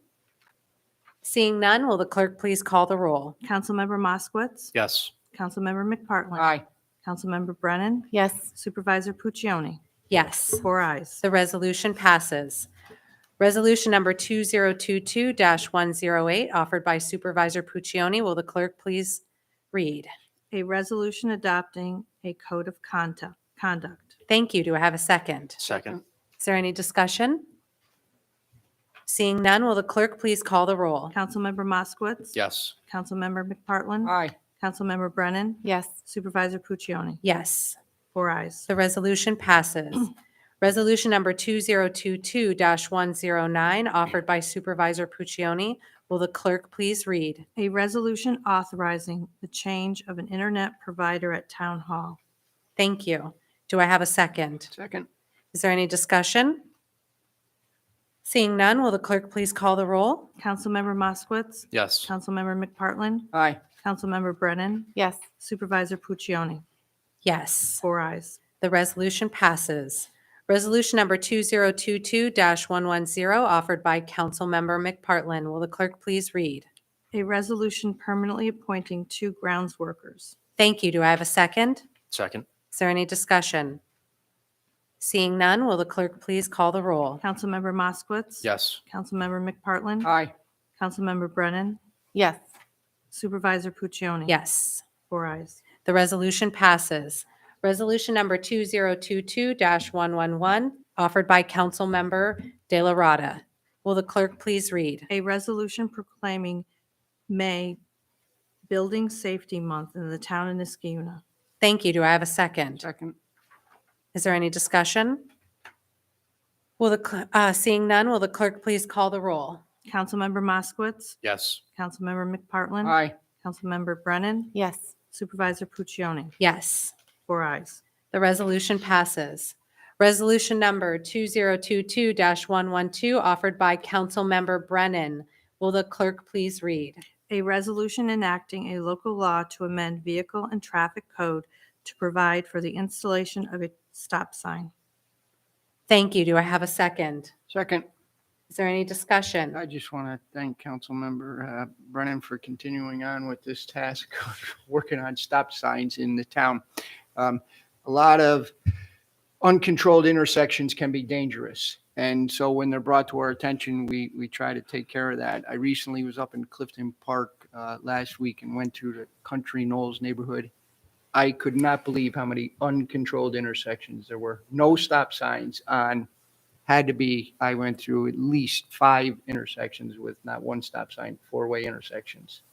[SPEAKER 1] Seeing none, will the clerk please call the roll?
[SPEAKER 2] Councilmember Moskowitz.
[SPEAKER 7] Yes.
[SPEAKER 2] Councilmember McPartlin.
[SPEAKER 3] Aye.
[SPEAKER 2] Councilmember Brennan.
[SPEAKER 6] Yes.
[SPEAKER 2] Supervisor Puccioni.
[SPEAKER 1] Yes.
[SPEAKER 2] Four ayes.
[SPEAKER 1] The resolution passes. Resolution number 2022-108, offered by Supervisor Puccioni. Will the clerk please read?
[SPEAKER 2] A resolution adopting a code of conduct.
[SPEAKER 1] Thank you. Do I have a second?
[SPEAKER 7] Second.
[SPEAKER 1] Is there any discussion? Seeing none, will the clerk please call the roll?
[SPEAKER 2] Councilmember Moskowitz.
[SPEAKER 7] Yes.
[SPEAKER 2] Councilmember McPartlin.
[SPEAKER 3] Aye.
[SPEAKER 2] Councilmember Brennan.
[SPEAKER 6] Yes.
[SPEAKER 2] Supervisor Puccioni.
[SPEAKER 1] Yes.
[SPEAKER 2] Four ayes.
[SPEAKER 1] The resolution passes. Resolution number 2022-109, offered by Supervisor Puccioni. Will the clerk please read?
[SPEAKER 2] A resolution authorizing the change of an internet provider at Town Hall.
[SPEAKER 1] Thank you. Do I have a second?
[SPEAKER 3] Second.
[SPEAKER 1] Is there any discussion? Seeing none, will the clerk please call the roll?
[SPEAKER 2] Councilmember Moskowitz.
[SPEAKER 7] Yes.
[SPEAKER 2] Councilmember McPartlin.
[SPEAKER 3] Aye.
[SPEAKER 2] Councilmember Brennan.
[SPEAKER 6] Yes.
[SPEAKER 2] Supervisor Puccioni.
[SPEAKER 1] Yes.
[SPEAKER 2] Four ayes.
[SPEAKER 1] The resolution passes. Resolution number 2022-110, offered by Councilmember McPartlin. Will the clerk please read?
[SPEAKER 2] A resolution permanently appointing two grounds workers.
[SPEAKER 1] Thank you. Do I have a second?
[SPEAKER 7] Second.
[SPEAKER 1] Is there any discussion? Seeing none, will the clerk please call the roll?
[SPEAKER 2] Councilmember Moskowitz.
[SPEAKER 7] Yes.
[SPEAKER 2] Councilmember McPartlin.
[SPEAKER 3] Aye.
[SPEAKER 2] Councilmember Brennan.
[SPEAKER 6] Yes.
[SPEAKER 2] Supervisor Puccioni.
[SPEAKER 1] Yes.
[SPEAKER 2] Four ayes.
[SPEAKER 1] The resolution passes. Resolution number 2022-111, offered by Councilmember De La Rada. Will the clerk please read?
[SPEAKER 2] A resolution proclaiming May Building Safety Month in the town of Niskayuna.
[SPEAKER 1] Thank you. Do I have a second?
[SPEAKER 3] Second.
[SPEAKER 1] Is there any discussion? Seeing none, will the clerk please call the roll?
[SPEAKER 2] Councilmember Moskowitz.
[SPEAKER 7] Yes.
[SPEAKER 2] Councilmember McPartlin.
[SPEAKER 3] Aye.
[SPEAKER 2] Councilmember Brennan.
[SPEAKER 6] Yes.
[SPEAKER 2] Supervisor Puccioni.
[SPEAKER 1] Yes.
[SPEAKER 2] Four ayes.
[SPEAKER 1] The resolution passes. Resolution number 2022-112, offered by Councilmember Brennan. Will the clerk please read?
[SPEAKER 2] A resolution enacting a local law to amend vehicle and traffic code to provide for the installation of a stop sign.
[SPEAKER 1] Thank you. Do I have a second?
[SPEAKER 3] Second,
[SPEAKER 1] Is there any discussion?
[SPEAKER 3] I just want to thank Councilmember Brennan for continuing on with this task of working on stop signs in the town. A lot of uncontrolled intersections can be dangerous. And so when they're brought to our attention, we try to take care of that. I recently was up in Clifton Park last week and went through the Country Knolls neighborhood. I could not believe how many uncontrolled intersections there were. No stop signs on, had to be, I went through at least 5 intersections with not one stop sign, 4-way intersections.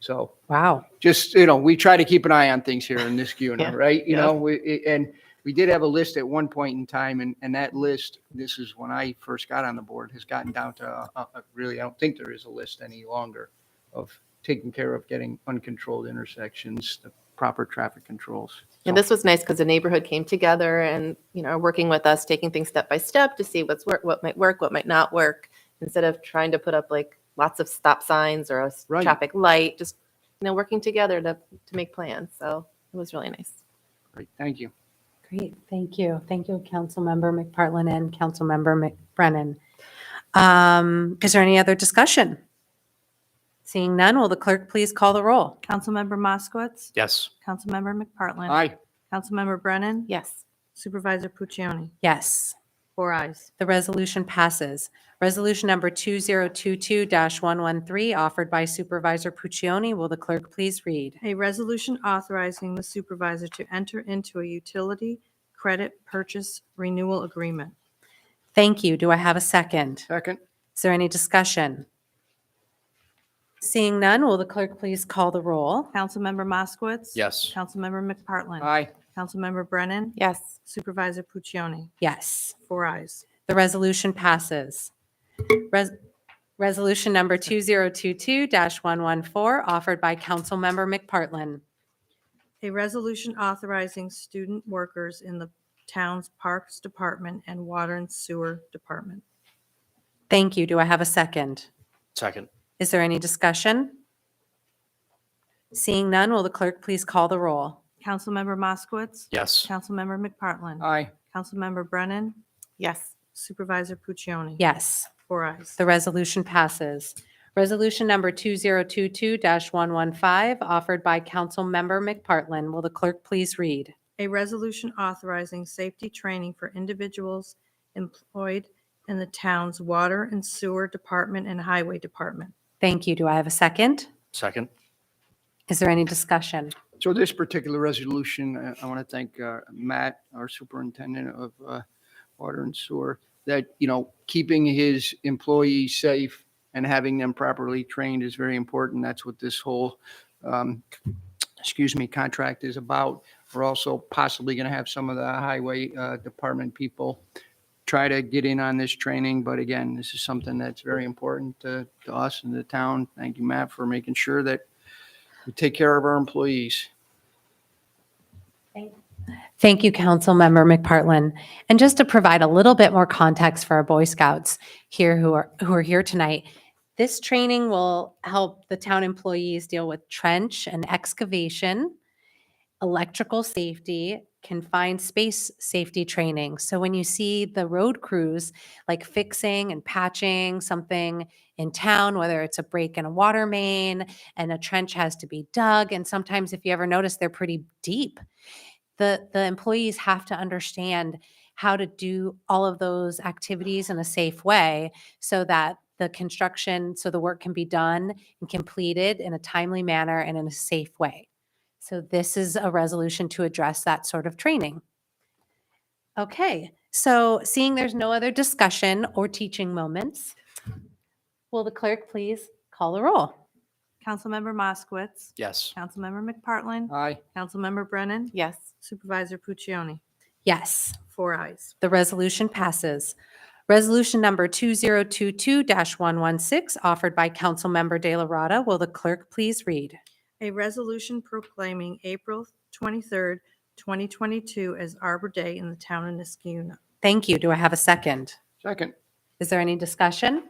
[SPEAKER 3] So
[SPEAKER 1] Wow.
[SPEAKER 3] just, you know, we try to keep an eye on things here in Niskayuna,
[SPEAKER 6] Yeah.
[SPEAKER 3] right? You
[SPEAKER 6] Yeah.
[SPEAKER 3] know, and we did have a list at one point in time, and that list, this is when I first got on the board, has gotten down to really, I don't think there is a list any longer of taking care of getting uncontrolled intersections, the proper traffic controls.
[SPEAKER 6] And this was nice because the neighborhood came together and, working with us, taking things step by step to see what might work, what might not work, instead of trying to put up like lots of stop signs or a
[SPEAKER 3] Right.
[SPEAKER 6] traffic light, just, working together to make plans. So it was really nice.
[SPEAKER 3] Great, thank you.
[SPEAKER 1] Great. Thank you. Thank you, Councilmember McPartlin and Councilmember McBrennan. Is there any other discussion? Seeing none, will the clerk please call the roll?
[SPEAKER 2] Councilmember Moskowitz.
[SPEAKER 7] Yes.
[SPEAKER 2] Councilmember McPartlin.
[SPEAKER 3] Aye.
[SPEAKER 2] Councilmember Brennan.
[SPEAKER 6] Yes.
[SPEAKER 2] Supervisor Puccioni.
[SPEAKER 1] Yes.
[SPEAKER 2] 4 ayes.
[SPEAKER 1] The resolution passes. Resolution number 2022-113, offered by Supervisor Puccioni. Will the clerk please read?
[SPEAKER 2] A resolution authorizing the supervisor to enter into a utility credit purchase renewal agreement.
[SPEAKER 1] Thank you. Do I have a second?
[SPEAKER 3] Second,
[SPEAKER 1] Is there any discussion? Seeing none, will the clerk please call the roll?
[SPEAKER 2] Councilmember Moskowitz.
[SPEAKER 7] Yes.
[SPEAKER 2] Councilmember McPartlin.
[SPEAKER 3] aye.
[SPEAKER 2] Councilmember Brennan.
[SPEAKER 6] Yes.
[SPEAKER 2] Supervisor Puccioni.
[SPEAKER 1] Yes.
[SPEAKER 2] 4 ayes.
[SPEAKER 1] The resolution passes. Resolution number 2022-114, offered by Councilmember McPartlin.
[SPEAKER 2] A resolution authorizing student workers in the town's Parks Department and Water and Sewer Department.
[SPEAKER 1] Thank you. Do I have a second?
[SPEAKER 7] Second.
[SPEAKER 1] Is there any discussion? Seeing none, will the clerk please call the roll?
[SPEAKER 2] Councilmember Moskowitz.
[SPEAKER 7] Yes.
[SPEAKER 2] Councilmember McPartlin.
[SPEAKER 3] Aye.
[SPEAKER 2] Councilmember Brennan.
[SPEAKER 6] Yes.
[SPEAKER 2] Supervisor Puccioni.
[SPEAKER 1] Yes.
[SPEAKER 2] 4 ayes.
[SPEAKER 1] The resolution passes. Resolution number 2022-115, offered by Councilmember McPartlin. Will the clerk please read?
[SPEAKER 2] A resolution authorizing safety training for individuals employed in the town's Water and Sewer Department and Highway Department.
[SPEAKER 1] Thank you. Do I have a second?
[SPEAKER 7] Second.
[SPEAKER 1] Is there any discussion?
[SPEAKER 3] So this particular resolution, I want to thank Matt, our superintendent of water and sewer, that, keeping his employees safe and having them properly trained is very important. That's what this whole, contract is about. We're also possibly going to have some of the highway department people try to get in on this training. But again, this is something that's very important to us and the town. Thank you, Matt, for making sure that we take care of our employees.
[SPEAKER 1] Thank you, Councilmember McPartlin. And just to provide a little bit more context for our Boy Scouts here who are here tonight, this training will help the town employees deal with trench and excavation, electrical safety, confined space safety training. So when you see the road crews like fixing and patching something in town, whether it's a break in a water main and a trench has to be dug, and sometimes if you ever notice, they're pretty deep. The employees have to understand how to do all of those activities in a safe way so that the work can be done and completed in a timely manner and in a safe way. So this is a resolution to address that sort of training. Okay, so seeing there's no other discussion or teaching moments, will the clerk please call the roll?
[SPEAKER 2] Councilmember Moskowitz.
[SPEAKER 7] Yes.
[SPEAKER 2] Councilmember McPartlin.
[SPEAKER 3] Aye.
[SPEAKER 2] Councilmember Brennan.
[SPEAKER 6] Yes.
[SPEAKER 2] Supervisor Puccioni.
[SPEAKER 1] Yes.
[SPEAKER 2] 4 ayes.
[SPEAKER 1] The resolution passes. Resolution number 2022-116, offered by Councilmember De La Rada. Will the clerk please read?
[SPEAKER 2] A resolution proclaiming April 23rd, 2022 as Arbor Day in the town of Niskayuna.
[SPEAKER 1] Thank you. Do I have a second?
[SPEAKER 3] Second,
[SPEAKER 1] Is there any discussion?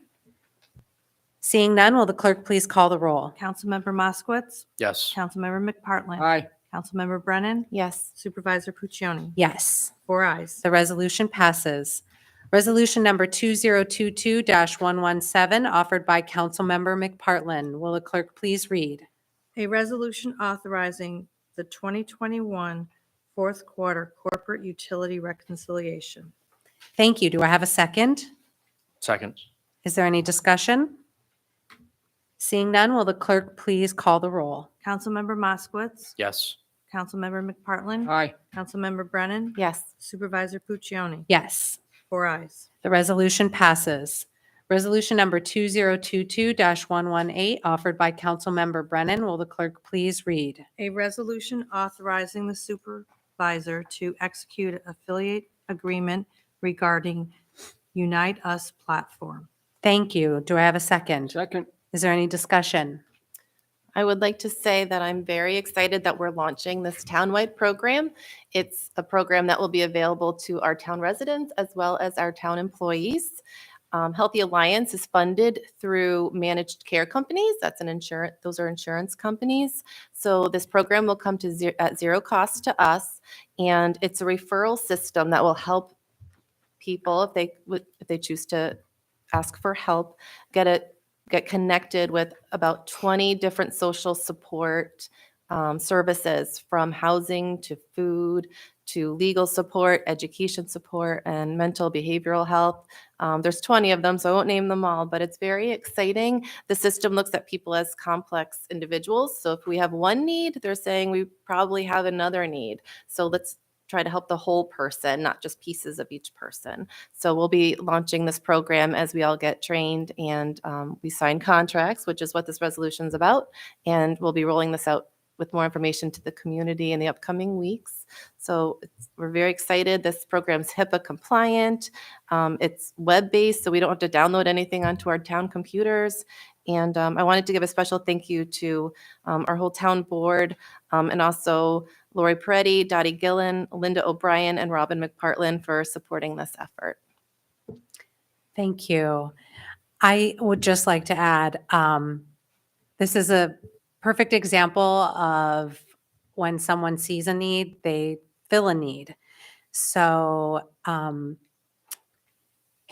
[SPEAKER 1] Seeing none, will the clerk please call the roll?
[SPEAKER 2] Councilmember Moskowitz.
[SPEAKER 7] Yes.
[SPEAKER 2] Councilmember McPartlin.
[SPEAKER 3] aye.
[SPEAKER 2] Councilmember Brennan,
[SPEAKER 6] Yes.
[SPEAKER 2] Supervisor Puccioni.
[SPEAKER 1] Yes.
[SPEAKER 2] 4 ayes.
[SPEAKER 1] The resolution passes. Resolution number 2022-117, offered by Councilmember McPartlin. Will the clerk please read?
[SPEAKER 2] A resolution authorizing the 2021 fourth quarter corporate utility reconciliation.
[SPEAKER 1] Thank you. Do I have a second?
[SPEAKER 7] Second.
[SPEAKER 1] Is there any discussion? Seeing none, will the clerk please call the roll?
[SPEAKER 2] Councilmember Moskowitz.
[SPEAKER 7] Yes.
[SPEAKER 2] Councilmember McPartlin.
[SPEAKER 3] Aye.
[SPEAKER 2] Councilmember Brennan.
[SPEAKER 6] Yes.
[SPEAKER 2] Supervisor Puccioni.
[SPEAKER 1] Yes.
[SPEAKER 2] 4 ayes.
[SPEAKER 1] The resolution passes. Resolution number 2022-118, offered by Councilmember Brennan. Will the clerk please read?
[SPEAKER 2] A resolution authorizing the supervisor to execute affiliate agreement regarding Unite Us platform.
[SPEAKER 1] Thank you. Do I have a second?
[SPEAKER 3] Second.
[SPEAKER 1] Is there any discussion?
[SPEAKER 6] I would like to say that I'm very excited that we're launching this townwide program. It's a program that will be available to our town residents as well as our town employees. Healthy Alliance is funded through managed care companies. Those are insurance companies. So this program will come to at zero cost to us, and it's a referral system that will help people if they choose to ask for help get connected with about 20 different social support services, from housing to food to legal support, education support, and mental behavioral health. There's 20 of them, so I won't name them all, but it's very exciting. The system looks at people as complex individuals. So if we have one need, they're saying we probably have another need. So let's try to help the whole person, not just pieces of each person. So we'll be launching this program as we all get trained and we sign contracts, which is what this resolution is about. And we'll be rolling this out with more information to the community in the upcoming weeks. So we're very excited. This program's HIPAA compliant. It's web-based, so we don't have to download anything onto our town computers. And I wanted to give a special thank you to our whole town board, and also Lori Peretti, Dottie Gillen, Linda O'Brien, and Robin McPartlin for supporting this effort.
[SPEAKER 1] Thank you. I would just like to add, this is a perfect example of when someone sees a need, they fill a need. So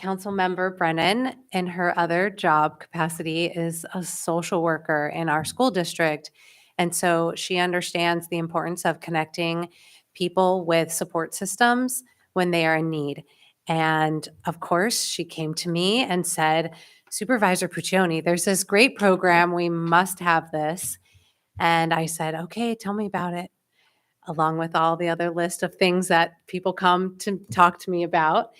[SPEAKER 1] Councilmember Brennan, in her other job capacity, is a social worker in our school district. And so she understands the importance of connecting people with support systems when they are in need. And of course, she came to me and said, Supervisor Puccioni, there's this great program. We must have this. And I said, okay, tell me about it, along with all the other list of things that people come to talk to me about.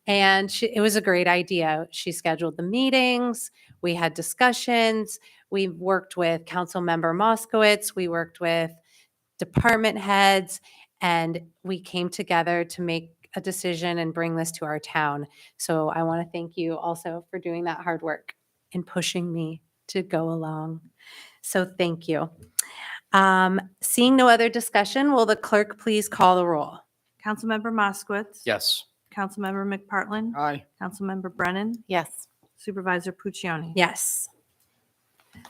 [SPEAKER 1] And it was a great idea. She scheduled the meetings. We had discussions. We worked with Councilmember Moskowitz. We worked with department heads, and we came together to make a decision and bring this to our town. So I want to thank you also for doing that hard work and pushing me to go along. So thank you. Seeing no other discussion, will the clerk please call the roll?
[SPEAKER 2] Councilmember Moskowitz.
[SPEAKER 7] Yes.
[SPEAKER 2] Councilmember McPartlin.
[SPEAKER 3] Aye.
[SPEAKER 2] Councilmember Brennan.
[SPEAKER 6] Yes.
[SPEAKER 2] Supervisor Puccioni.
[SPEAKER 1] Yes.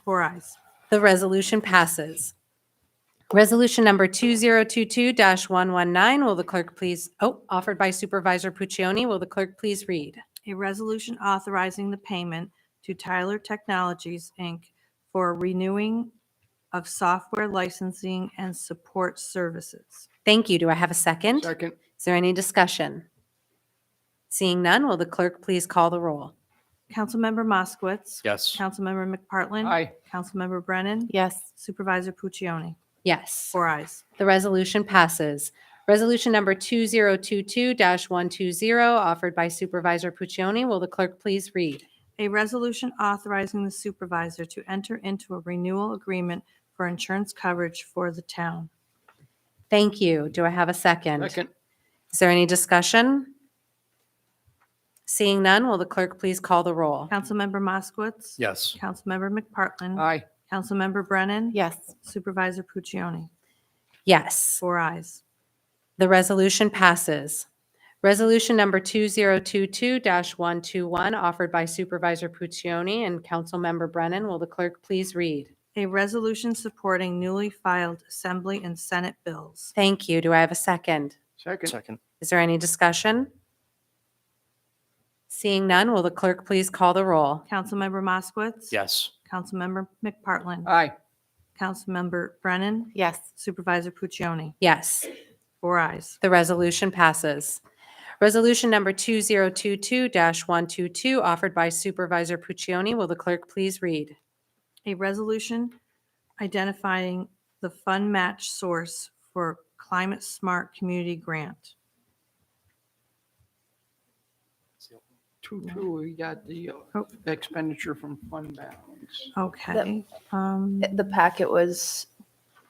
[SPEAKER 2] 4 ayes.
[SPEAKER 1] The resolution passes. Resolution number 2022-119, will the clerk please, offered by Supervisor Puccioni, will the clerk please read?
[SPEAKER 2] A resolution authorizing the payment to Tyler Technologies, Inc. for renewing of software licensing and support services.
[SPEAKER 1] Thank you. Do I have a second?
[SPEAKER 3] Second.
[SPEAKER 1] Is there any discussion? Seeing none, will the clerk please call the roll?
[SPEAKER 2] Councilmember Moskowitz.
[SPEAKER 7] Yes.
[SPEAKER 2] Councilmember McPartlin.
[SPEAKER 3] Aye.
[SPEAKER 2] Councilmember Brennan.
[SPEAKER 6] Yes.
[SPEAKER 2] Supervisor Puccioni.
[SPEAKER 1] Yes.
[SPEAKER 2] 4 ayes.
[SPEAKER 1] The resolution passes. Resolution number 2022-120, offered by Supervisor Puccioni. Will the clerk please read?
[SPEAKER 2] A resolution authorizing the supervisor to enter into a renewal agreement for insurance coverage for the town.
[SPEAKER 1] Thank you. Do I have a second?
[SPEAKER 3] Second.
[SPEAKER 1] Is there any discussion? Seeing none, will the clerk please call the roll?
[SPEAKER 2] Councilmember Moskowitz.
[SPEAKER 7] Yes.
[SPEAKER 2] Councilmember McPartlin.
[SPEAKER 3] Aye.
[SPEAKER 2] Councilmember Brennan.
[SPEAKER 6] Yes.
[SPEAKER 2] Supervisor Puccioni.
[SPEAKER 1] Yes.
[SPEAKER 2] 4 ayes.
[SPEAKER 1] The resolution passes. Resolution number 2022-121, offered by Supervisor Puccioni and Councilmember Brennan. Will the clerk please read?
[SPEAKER 2] A resolution supporting newly filed Assembly and Senate bills.
[SPEAKER 1] Thank you. Do I have a second?
[SPEAKER 3] Second.
[SPEAKER 7] Second.
[SPEAKER 1] Is there any discussion? Seeing none, will the clerk please call the roll?
[SPEAKER 2] Councilmember Moskowitz.
[SPEAKER 7] Yes.
[SPEAKER 2] Councilmember McPartlin.
[SPEAKER 3] Aye.
[SPEAKER 2] Councilmember Brennan.
[SPEAKER 6] Yes.
[SPEAKER 2] Supervisor Puccioni.
[SPEAKER 1] Yes,
[SPEAKER 2] 4 ayes.
[SPEAKER 1] the resolution passes. Resolution number 2022-122, offered by Supervisor Puccioni. Will the clerk please read?
[SPEAKER 2] A resolution identifying the fund match source for Climate Smart Community Grant.
[SPEAKER 3] 2-2, we got the
[SPEAKER 2] Oh.
[SPEAKER 3] expenditure from fund balance.
[SPEAKER 2] Okay.
[SPEAKER 11] The packet was,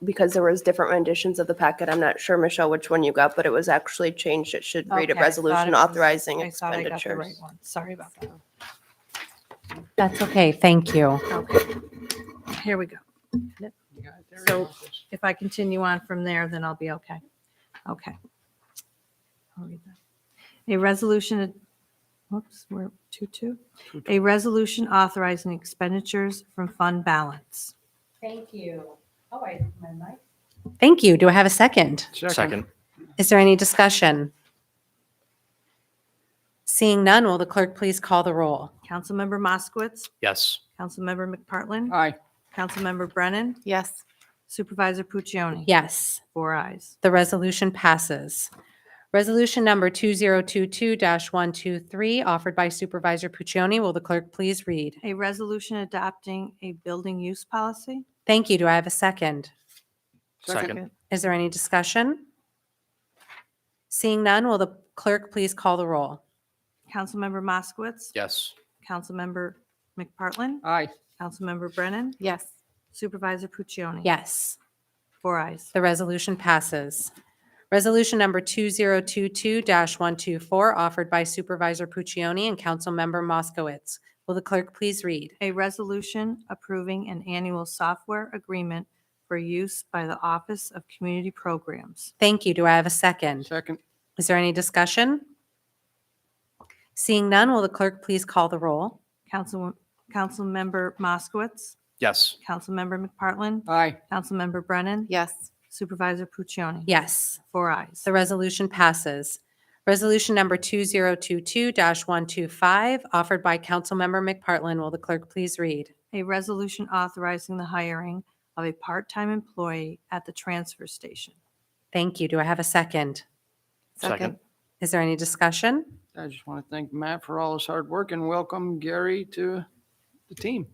[SPEAKER 11] because there was different renditions of the packet, I'm not sure, Michelle, which one you got, but it was actually changed. It should read
[SPEAKER 2] Okay,
[SPEAKER 11] a
[SPEAKER 2] I thought
[SPEAKER 11] resolution
[SPEAKER 2] it was-
[SPEAKER 11] authorizing
[SPEAKER 2] I thought I got the right
[SPEAKER 11] expenditures.
[SPEAKER 2] one. Sorry about that.
[SPEAKER 1] That's okay, thank you.
[SPEAKER 2] Okay. Here we go.
[SPEAKER 3] You got it there?
[SPEAKER 2] So- If I continue on from there, then I'll be okay. Okay. I'll read that. A resolution, whoops, we're 2-2. A resolution authorizing expenditures from fund balance.
[SPEAKER 1] Thank you. Thank you. Do I have a second?
[SPEAKER 7] Second.
[SPEAKER 1] Is there any discussion? Seeing none, will the clerk please call the roll?
[SPEAKER 2] Councilmember Moskowitz.
[SPEAKER 7] Yes.
[SPEAKER 2] Councilmember McPartlin.
[SPEAKER 3] Aye.
[SPEAKER 2] Councilmember Brennan.
[SPEAKER 6] Yes.
[SPEAKER 2] Supervisor Puccioni.
[SPEAKER 1] Yes,
[SPEAKER 2] 4 ayes.
[SPEAKER 1] the resolution passes. Resolution number 2022-123, offered by Supervisor Puccioni. Will the clerk please read?
[SPEAKER 2] A resolution adopting a building use policy.
[SPEAKER 1] Thank you. Do I have a second?
[SPEAKER 7] Second.
[SPEAKER 1] Is there any discussion? Seeing none, will the clerk please call the roll?
[SPEAKER 2] Councilmember Moskowitz.
[SPEAKER 7] Yes.
[SPEAKER 2] Councilmember McPartlin.
[SPEAKER 3] Aye.
[SPEAKER 2] Councilmember Brennan.
[SPEAKER 6] Yes.
[SPEAKER 2] Supervisor Puccioni.
[SPEAKER 1] Yes,
[SPEAKER 2] 4 ayes.
[SPEAKER 1] the resolution passes. Resolution number 2022-124, offered by Supervisor Puccioni and Councilmember Moskowitz. Will the clerk please read?
[SPEAKER 2] A resolution approving an annual software agreement for use by the Office of Community Programs.
[SPEAKER 1] Thank you. Do I have a second?
[SPEAKER 3] Second.
[SPEAKER 1] Is there any discussion? Seeing none, will the clerk please call the roll?
[SPEAKER 2] Councilmember Moskowitz.
[SPEAKER 7] Yes.
[SPEAKER 2] Councilmember McPartlin.
[SPEAKER 3] Aye.
[SPEAKER 2] Councilmember Brennan.
[SPEAKER 6] Yes.
[SPEAKER 2] Supervisor Puccioni.
[SPEAKER 1] Yes,
[SPEAKER 2] 4 ayes.
[SPEAKER 1] the resolution passes. Resolution number 2022-125, offered by Councilmember McPartlin. Will the clerk please read?
[SPEAKER 2] A resolution authorizing the hiring of a part-time employee at the transfer station.
[SPEAKER 1] Thank you. Do I have a second?
[SPEAKER 7] Second.
[SPEAKER 1] Is there any discussion?
[SPEAKER 3] I just want to thank Matt for all his hard work and welcome Gary to the team.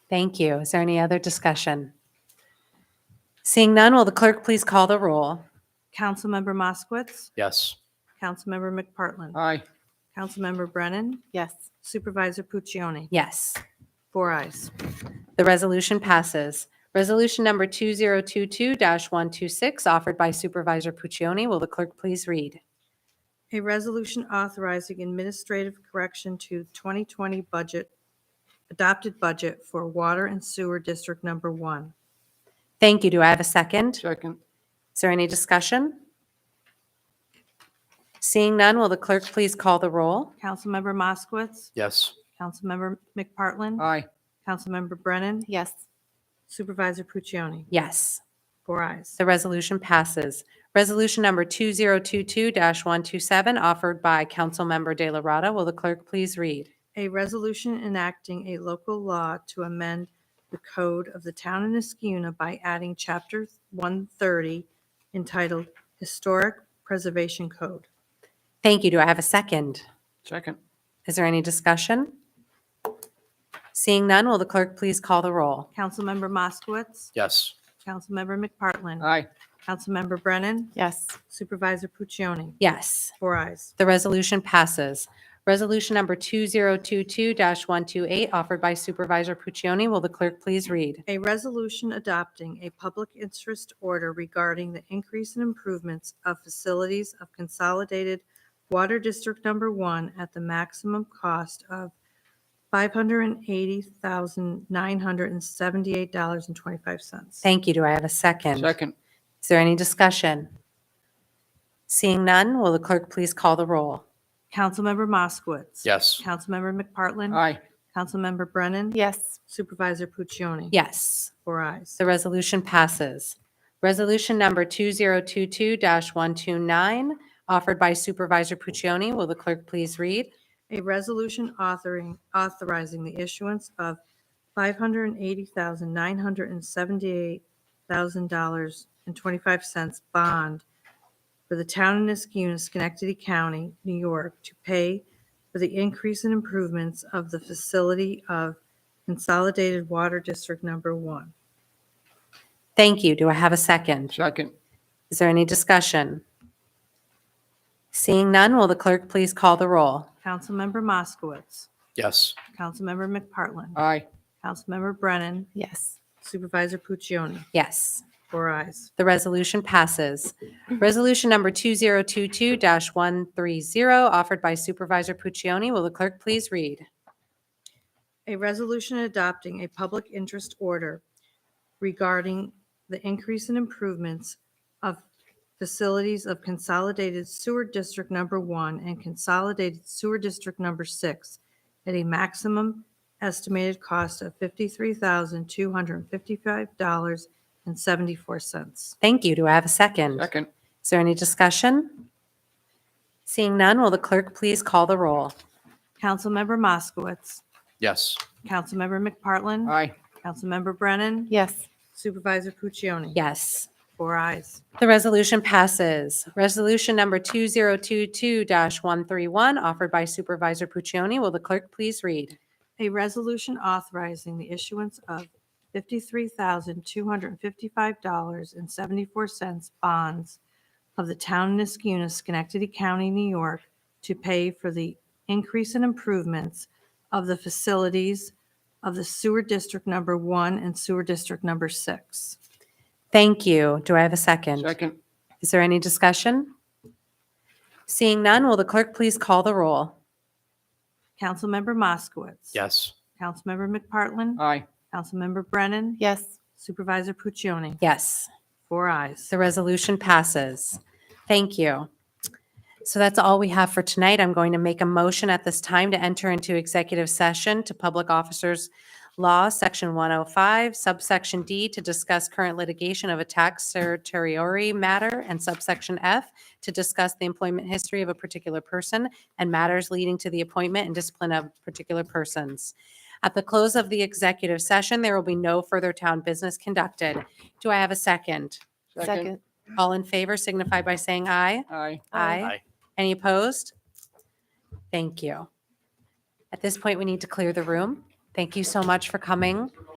[SPEAKER 1] Thank you. Is there any other discussion? Seeing none, will the clerk please call the roll?
[SPEAKER 2] Councilmember Moskowitz.
[SPEAKER 7] Yes.
[SPEAKER 2] Councilmember McPartlin.
[SPEAKER 3] Aye.
[SPEAKER 2] Councilmember Brennan.
[SPEAKER 6] Yes.
[SPEAKER 2] Supervisor Puccioni.
[SPEAKER 1] Yes,
[SPEAKER 2] 4 ayes.
[SPEAKER 1] the resolution passes. Resolution number 2022-126, offered by Supervisor Puccioni. Will the clerk please read?
[SPEAKER 2] A resolution authorizing administrative correction to 2020 budget, adopted budget for Water and Sewer District Number 1.
[SPEAKER 1] Thank you. Do I have a second?
[SPEAKER 3] Second.
[SPEAKER 1] Is there any discussion? Seeing none, will the clerk please call the roll?
[SPEAKER 2] Councilmember Moskowitz.
[SPEAKER 7] Yes.
[SPEAKER 2] Councilmember McPartlin.
[SPEAKER 3] Aye.
[SPEAKER 2] Councilmember Brennan.
[SPEAKER 6] Yes.
[SPEAKER 2] Supervisor Puccioni.
[SPEAKER 1] Yes,
[SPEAKER 2] 4 ayes.
[SPEAKER 1] the resolution passes. Resolution number 2022-127, offered by Councilmember De La Rada. Will the clerk please read?
[SPEAKER 2] A resolution enacting a local law to amend the code of the town of Niskayuna by adding Chapter 130 entitled Historic Preservation Code.
[SPEAKER 1] Thank you. Do I have a second?
[SPEAKER 3] Second.
[SPEAKER 1] Is there any discussion? Seeing none, will the clerk please call the roll?
[SPEAKER 2] Councilmember Moskowitz.
[SPEAKER 7] Yes.
[SPEAKER 2] Councilmember McPartlin.
[SPEAKER 3] Aye.
[SPEAKER 2] Councilmember Brennan.
[SPEAKER 6] Yes.
[SPEAKER 2] Supervisor Puccioni.
[SPEAKER 1] Yes,
[SPEAKER 2] 4 ayes.
[SPEAKER 1] the resolution passes. Resolution number 2022-128, offered by Supervisor Puccioni. Will the clerk please read?
[SPEAKER 2] A resolution adopting a public interest order regarding the increase in improvements of facilities of Consolidated Water District Number 1 at the maximum cost of $580,978.25.
[SPEAKER 1] Thank you. Do I have a second?
[SPEAKER 3] Second.
[SPEAKER 1] Is there any discussion? Seeing none, will the clerk please call the roll?
[SPEAKER 2] Councilmember Moskowitz.
[SPEAKER 7] Yes.
[SPEAKER 2] Councilmember McPartlin.
[SPEAKER 3] Aye.
[SPEAKER 2] Councilmember Brennan.
[SPEAKER 6] Yes.
[SPEAKER 2] Supervisor Puccioni.
[SPEAKER 1] Yes.
[SPEAKER 2] 4 ayes.
[SPEAKER 1] The resolution passes. Resolution number 2022-129, offered by Supervisor Puccioni. Will the clerk please read?
[SPEAKER 2] A resolution authorizing the issuance of $580,978,000.25 bond for the town of Niskayuna, Schenectady County, New York, to pay for the increase in improvements of the facility of Consolidated Water District Number 1.
[SPEAKER 1] Thank you. Do I have a second?
[SPEAKER 3] Second.
[SPEAKER 1] Is there any discussion? Seeing none, will the clerk please call the roll?
[SPEAKER 2] Councilmember Moskowitz.
[SPEAKER 7] Yes.
[SPEAKER 2] Councilmember McPartlin.
[SPEAKER 3] Aye.
[SPEAKER 2] Councilmember Brennan.
[SPEAKER 6] Yes.
[SPEAKER 2] Supervisor Puccioni.
[SPEAKER 1] Yes.
[SPEAKER 2] 4 ayes.
[SPEAKER 1] The resolution passes. Resolution number 2022-130, offered by Supervisor Puccioni. Will the clerk please read?
[SPEAKER 2] A resolution adopting a public interest order regarding the increase in improvements of facilities of Consolidated Sewer District Number 1 and Consolidated Sewer District Number 6 at a maximum estimated cost of $53,255.74.
[SPEAKER 1] Thank you. Do I have a second?
[SPEAKER 3] Second.
[SPEAKER 1] Is there any discussion? Seeing none, will the clerk please call the roll?
[SPEAKER 2] Councilmember Moskowitz.
[SPEAKER 7] Yes.
[SPEAKER 2] Councilmember McPartlin.
[SPEAKER 3] Aye.
[SPEAKER 2] Councilmember Brennan.
[SPEAKER 6] Yes.
[SPEAKER 2] Supervisor Puccioni.
[SPEAKER 1] Yes.
[SPEAKER 2] 4 ayes.
[SPEAKER 1] The resolution passes. Resolution number 2022-131, offered by Supervisor Puccioni. Will the clerk please read?
[SPEAKER 2] A resolution authorizing the issuance of $53,255.74 bonds of the town of Niskayuna, Schenectady County, New York, to pay for the increase in improvements of the facilities of the Sewer District Number 1 and Sewer District Number 6.
[SPEAKER 1] Thank you. Do I have a second?
[SPEAKER 3] Second.
[SPEAKER 1] Is there any discussion? Seeing none, will the clerk please call the roll?
[SPEAKER 2] Councilmember Moskowitz.
[SPEAKER 7] Yes.
[SPEAKER 2] Councilmember McPartlin.
[SPEAKER 3] Aye.
[SPEAKER 2] Councilmember Brennan.
[SPEAKER 6] Yes.
[SPEAKER 2] Supervisor Puccioni.
[SPEAKER 1] Yes.
[SPEAKER 2] 4 ayes.
[SPEAKER 1] The resolution passes. Thank you. So that's all we have for tonight. I'm going to make a motion at this time to enter into executive session to Public Officers Law, Section 105, subsection D, to discuss current litigation of a tax certiorari matter, and subsection F, to discuss the employment history of a particular person and matters leading to the appointment and discipline of particular persons. At the close of the executive session, there will be no further town business conducted. Do I have a second?
[SPEAKER 6] Second.
[SPEAKER 1] All in favor signify by saying aye.
[SPEAKER 3] Aye.
[SPEAKER 7] Aye.
[SPEAKER 1] Any opposed? Thank you. At this point, we need to clear the room. Thank you so much for coming.